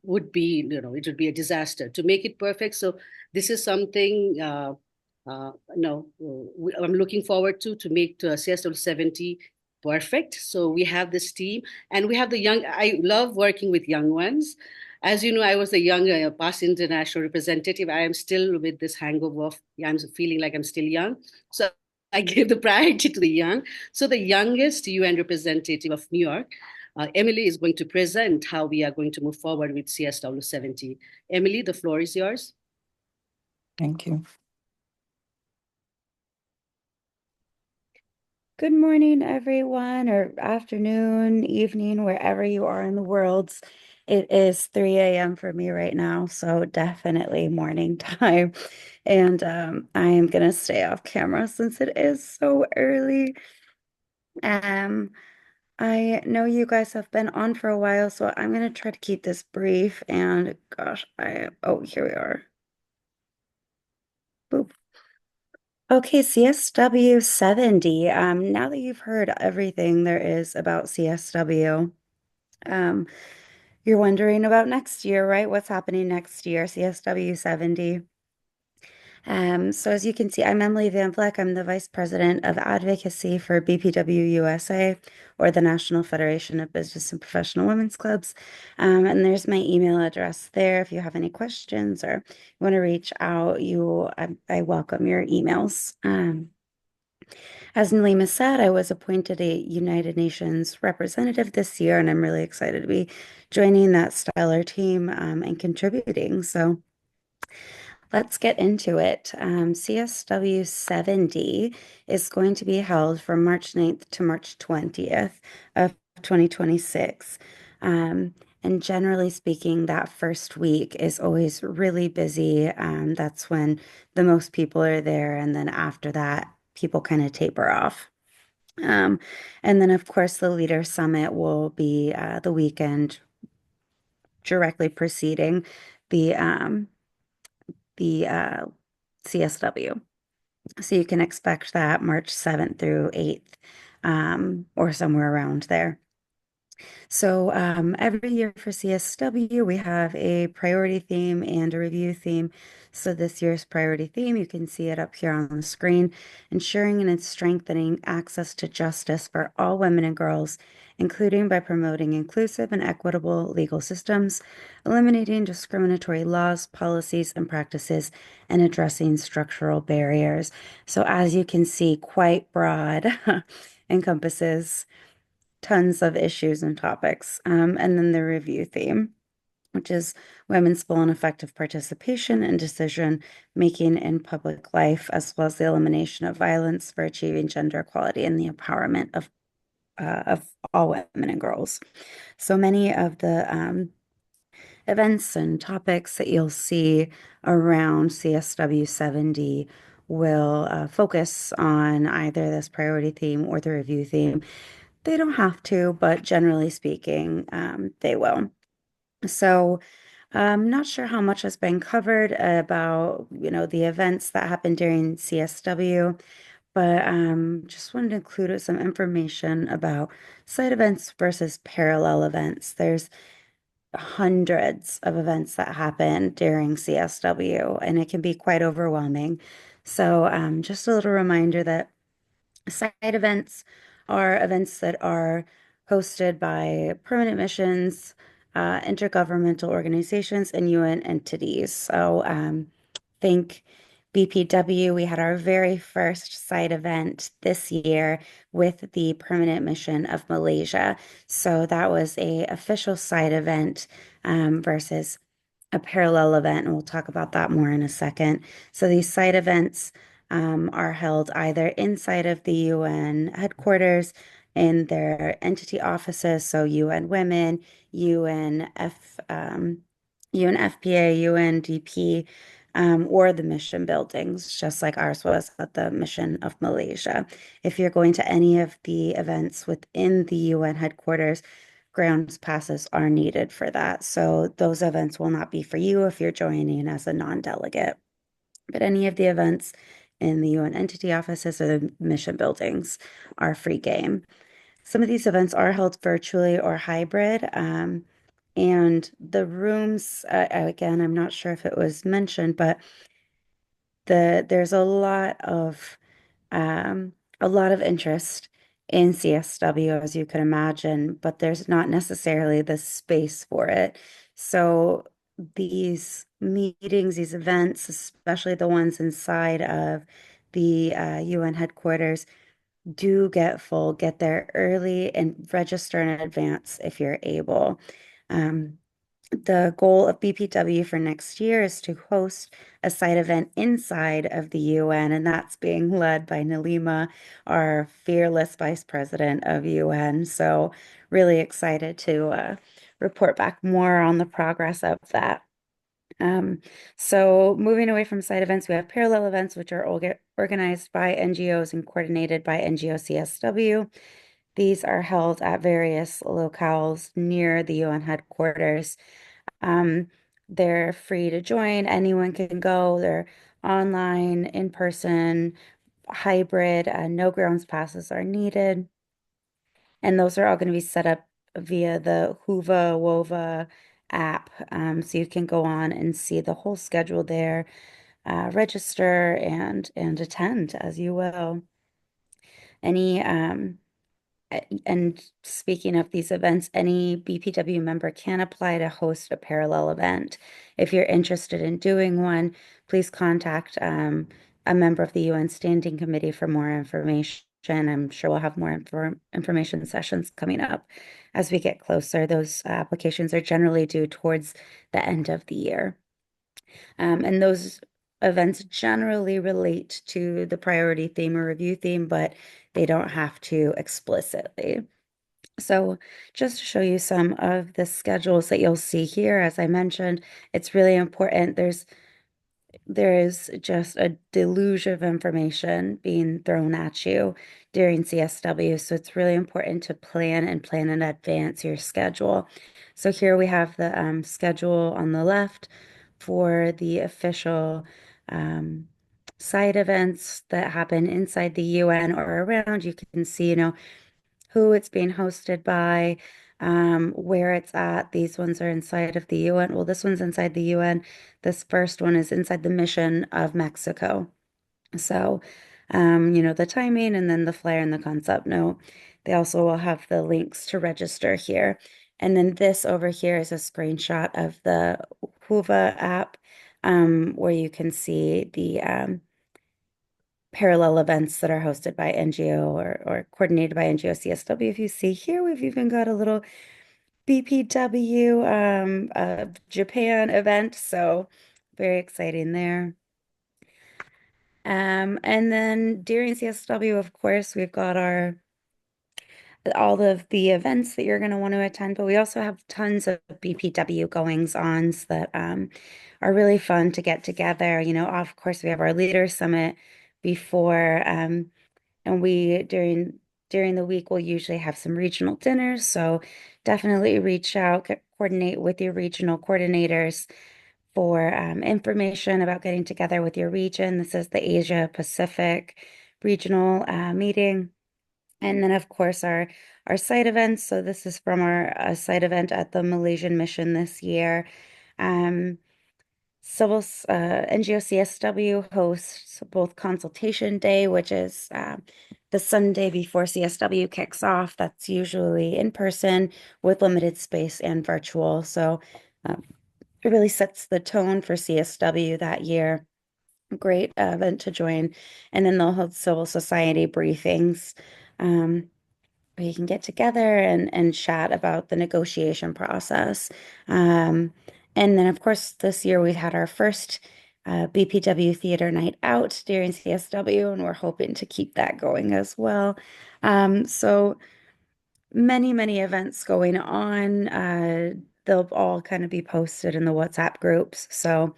would be, it would be a disaster to make it perfect. So this is something, I'm looking forward to make CSW70 perfect. So we have this team, and we have the young. I love working with young ones. As you know, I was a young past international representative. I am still with this hangover of I'm feeling like I'm still young. So I give the priority to the young. So the youngest UN representative of New York, Emily, is going to present how we are going to move forward with CSW70. Emily, the floor is yours. Thank you. Good morning, everyone, or afternoon, evening, wherever you are in the world. It is 3 a.m. for me right now, so definitely morning time. And I am going to stay off camera since it is so early. I know you guys have been on for a while, so I'm going to try to keep this brief. And gosh, oh, here we are. Boop. Okay, CSW70. Now that you've heard everything there is about CSW, you're wondering about next year, right? What's happening next year, CSW70. So as you can see, I'm Emily Van Vleck. I'm the Vice President of Advocacy for BPW USA, or the National Federation of Business and Professional Women's Clubs. And there's my email address there. If you have any questions or want to reach out, I welcome your emails. As Nalima said, I was appointed a United Nations representative this year, and I'm really excited to be joining that stellar team and contributing. So let's get into it. CSW 70 is going to be held from March 9th to March 20th of 2026. And generally speaking, that first week is always really busy. That's when the most people are there. And then after that, people kind of taper off. And then, of course, the Leader Summit will be the weekend directly preceding the CSW. So you can expect that March 7th through 8th, or somewhere around there. So every year for CSW, we have a priority theme and a review theme. So this year's priority theme, you can see it up here on the screen, ensuring and strengthening access to justice for all women and girls, including by promoting inclusive and equitable legal systems, eliminating discriminatory laws, policies, and practices, and addressing structural barriers. So as you can see, quite broad, encompasses tons of issues and topics. And then the review theme, which is women's full and effective participation and decision making in public life, as well as the elimination of violence for achieving gender equality and the empowerment of all women and girls. So many of the events and topics that you'll see around CSW 70 will focus on either this priority theme or the review theme. They don't have to, but generally speaking, they will. So I'm not sure how much has been covered about, the events that happened during CSW, but just wanted to include some information about side events versus parallel events. There's hundreds of events that happen during CSW, and it can be quite overwhelming. So just a little reminder that side events are events that are hosted by permanent missions, intergovernmental organizations, and UN entities. So think BPW, we had our very first side event this year with the permanent mission of Malaysia. So that was a official side event versus a parallel event, and we'll talk about that more in a second. So these side events are held either inside of the UN headquarters in their entity offices, so UN Women, UNFPA, UNDP, or the mission buildings, just like ours was at the mission of Malaysia. If you're going to any of the events within the UN headquarters, grounds passes are needed for that. So those events will not be for you if you're joining as a non-delegate. But any of the events in the UN entity offices or the mission buildings are free game. Some of these events are held virtually or hybrid. And the rooms, again, I'm not sure if it was mentioned, but there's a lot of interest in CSW, as you can imagine, but there's not necessarily the space for it. So these meetings, these events, especially the ones inside of the UN headquarters, do get full. Get there early and register in advance if you're able. The goal of BPW for next year is to host a side event inside of the UN, and that's being led by Nalima, our fearless Vice President of UN. So, really excited to report back more on the progress of that. So, moving away from side events, we have parallel events, which are organized by NGOs and coordinated by NGO CSW. These are held at various locales near the UN headquarters. Um, they're free to join. Anyone can go. They're online, in person, hybrid. No grounds passes are needed. And those are all going to be set up via the Huva Wova app. So you can go on and see the whole schedule there, register and attend as you will. Any and speaking of these events, any BPW member can apply to host a parallel event. If you're interested in doing one, please contact a member of the UN Standing Committee for more information. I'm sure we'll have more information sessions coming up as we get closer. Those applications are generally due towards the end of the year. And those events generally relate to the priority theme or review theme, but they don't have to explicitly. So just to show you some of the schedules that you'll see here, as I mentioned, it's really important. There is just a deluge of information being thrown at you during CSW. So it's really important to plan in advance your schedule. So here we have the schedule on the left for the official side events that happen inside the UN or around. You can see, who it's being hosted by, where it's at. These ones are inside of the UN. Well, this one's inside the UN. This first one is inside the mission of Mexico. So, the timing and then the flyer and the concept note. They also will have the links to register here. And then this over here is a screenshot of the Huva app, where you can see the parallel events that are hosted by NGO or coordinated by NGO CSW. If you see here, we've even got a little BPW Japan event, so very exciting there. And then during CSW, of course, we've got all of the events that you're going to want to attend, but we also have tons of BPW goings-ons that are really fun to get together. Of course, we have our Leader Summit before, and we during the week we'll usually have some regional dinners. So definitely reach out, coordinate with your regional coordinators for information about getting together with your region. This is the Asia Pacific regional meeting. And then, of course, our site events. So this is from our site event at the Malaysian mission this year. NGO CSW hosts both Consultation Day, which is the Sunday before CSW kicks off. That's usually in person with limited space and virtual. So it really sets the tone for CSW that year. Great event to join. And then they'll hold civil society briefings. Where you can get together and chat about the negotiation process. And then, of course, this year we had our first BPW Theater Night Out during CSW, and we're hoping to keep that going as well. So many, many events going on. They'll all kind of be posted in the WhatsApp groups. So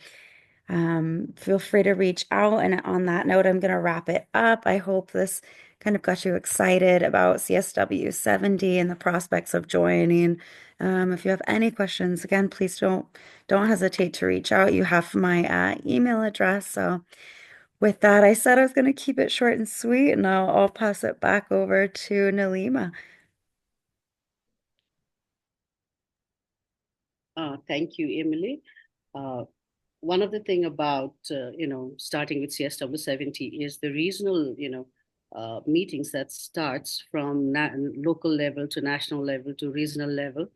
feel free to reach out. And on that note, I'm going to wrap it up. I hope this kind of got you excited about CSW70 and the prospects of joining. If you have any questions, again, please don't hesitate to reach out. You have my email address. So with that, I said I was going to keep it short and sweet, and I'll pass it back over to Nalima. Thank you, Emily. One of the thing about starting with CSW70 is the regional meetings that starts from local level to national level to regional level,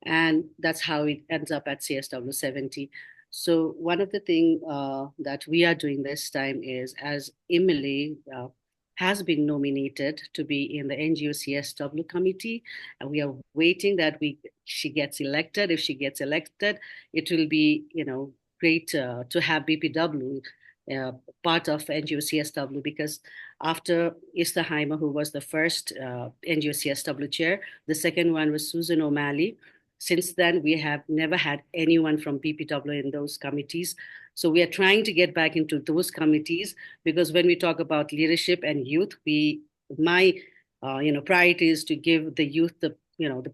and that's how it ends up at CSW70. So one of the things that we are doing this time is, as Emily has been nominated to be in the NGO CSW committee, and we are waiting that she gets elected. If she gets elected, it will be great to have BPW part of NGO CSW, because after Istaheimer, who was the first NGO CSW chair, the second one was Susan O'Malley. Since then, we have never had anyone from BPW in those committees. So we are trying to get back into those committees, because when we talk about leadership and youth, my priority is to give the youth the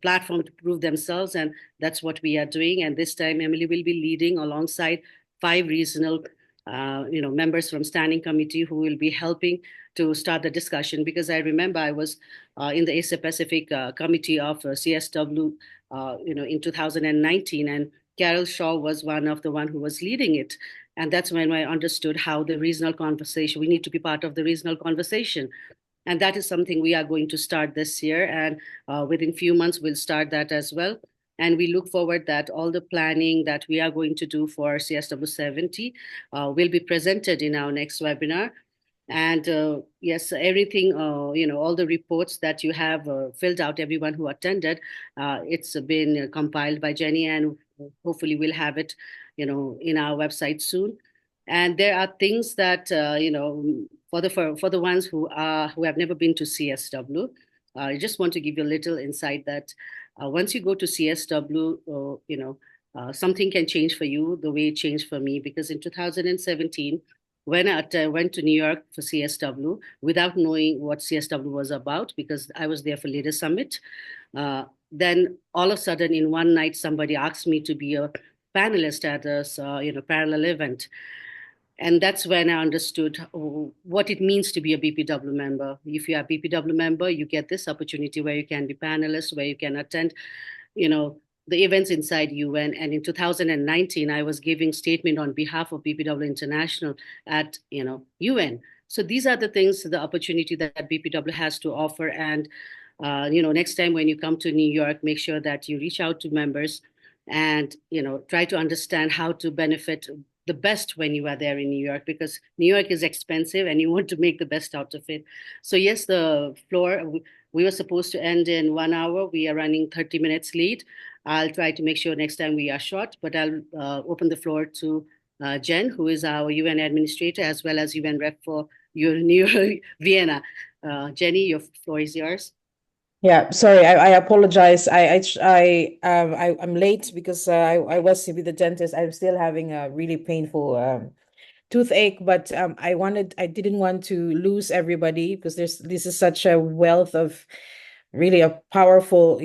platform to prove themselves, and that's what we are doing. And this time, Emily will be leading alongside 5 regional members from standing committee who will be helping to start the discussion. Because I remember I was in the Asia Pacific committee of CSW in 2019, and Carol Shaw was one of the one who was leading it. And that's when I understood how the regional conversation, we need to be part of the regional conversation. And that is something we are going to start this year. And within few months, we'll start that as well. And we look forward that all the planning that we are going to do for CSW70 will be presented in our next webinar. And yes, everything, all the reports that you have filled out, everyone who attended, it's been compiled by Jenny, and hopefully we'll have it, in our website soon. And there are things that, for the ones who have never been to CSW, I just want to give you a little insight that once you go to CSW, something can change for you the way it changed for me. Because in 2017, when I went to New York for CSW without knowing what CSW was about, because I was there for Leader Summit, then all of a sudden in one night, somebody asked me to be a panelist at this parallel event. And that's when I understood what it means to be a BPW member. If you are a BPW member, you get this opportunity where you can be panelist, where you can attend, the events inside UN. And in 2019, I was giving statement on behalf of BPW International at, UN. So these are the things, the opportunity that BPW has to offer. And, next time when you come to New York, make sure that you reach out to members and, try to understand how to benefit the best when you are there in New York, because New York is expensive and you want to make the best out of it. So yes, the floor, we were supposed to end in 1 hour. We are running 30 minutes late. I'll try to make sure next time we are short, but I'll open the floor to Jen, who is our UN administrator, as well as UN rep for New York, Vienna. Jenny, your floor is yours. Yeah, sorry, I apologize. I'm late because I was with the dentist. I'm still having a really painful toothache, but I didn't want to lose everybody, because this is such a wealth of really a powerful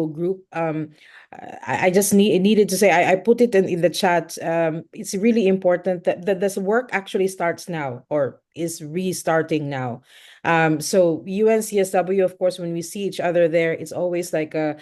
group. I just needed to say, I put it in the chat. It's really important that this work actually starts now, or is restarting now. So UNCSW, of course, when we see each other there, it's always like a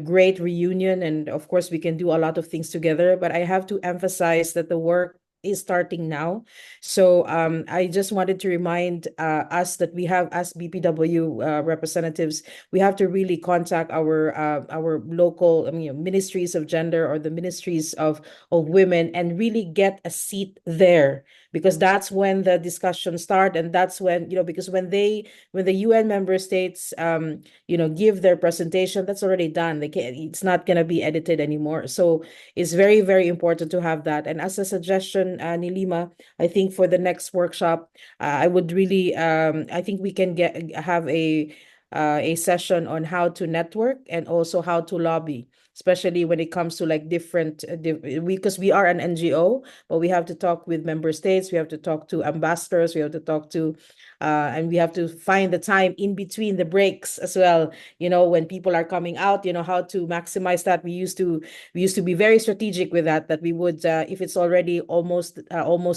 great reunion, and of course we can do a lot of things together. But I have to emphasize that the work is starting now. So I just wanted to remind us that we have, as BPW representatives, we have to really contact our local ministries of gender, or the ministries of women, and really get a seat there, because that's when the discussions start. And that's when, because when the UN member states give their presentation, that's already done. It's not going to be edited anymore. So it's very, very important to have that. And as a suggestion, Nilima, I think for the next workshop, I would really, I think we can have a session on how to network and also how to lobby, especially when it comes to like different, because we are an NGO, but we have to talk with member states, we have to talk to ambassadors, we have to talk to, and we have to find the time in between the breaks as well, when people are coming out, how to maximize that. We used to be very strategic with that we would, if it's already almost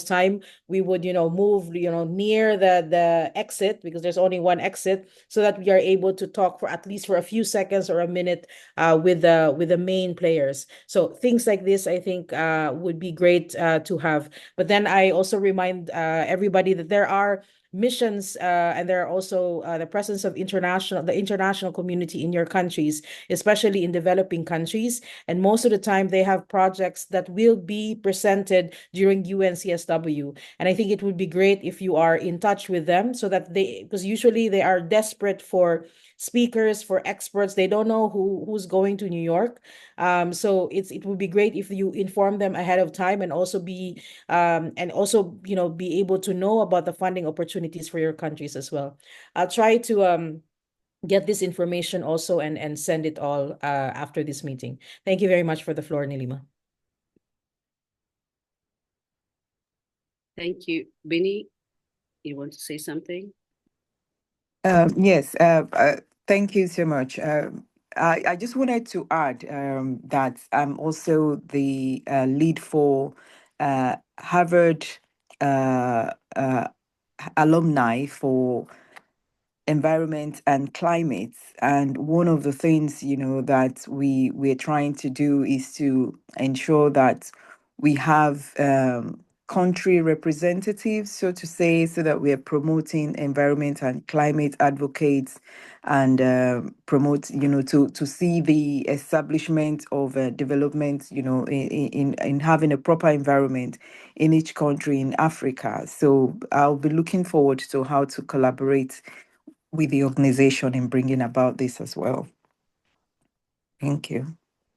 time, we would, move, near the exit, because there's only one exit, so that we are able to talk for at least for a few seconds or a minute with with the main players. So things like this, I think, would be great to have. But then I also remind everybody that there are missions and there are also the presence of the international community in your countries, especially in developing countries. And most of the time they have projects that will be presented during UNCSW. And I think it would be great if you are in touch with them so that because usually they are desperate for speakers, for experts. They don't know who's going to New York. So it would be great if you inform them ahead of time and also be able to know about the funding opportunities for your countries as well. I'll try to get this information also and send it all after this meeting. Thank you very much for the floor, Nilima. Thank you. Binny, you want to say something? Yes, thank you so much. I just wanted to add that I'm also the lead for Harvard alumni for environment and climate. And one of the things, that we're trying to do is to ensure that we have country representatives, so to say, so that we are promoting environment and climate advocates and promote, to see the establishment of development, in having a proper environment in each country in Africa. So I'll be looking forward to how to collaborate with the organization in bringing about this as well. Thank you.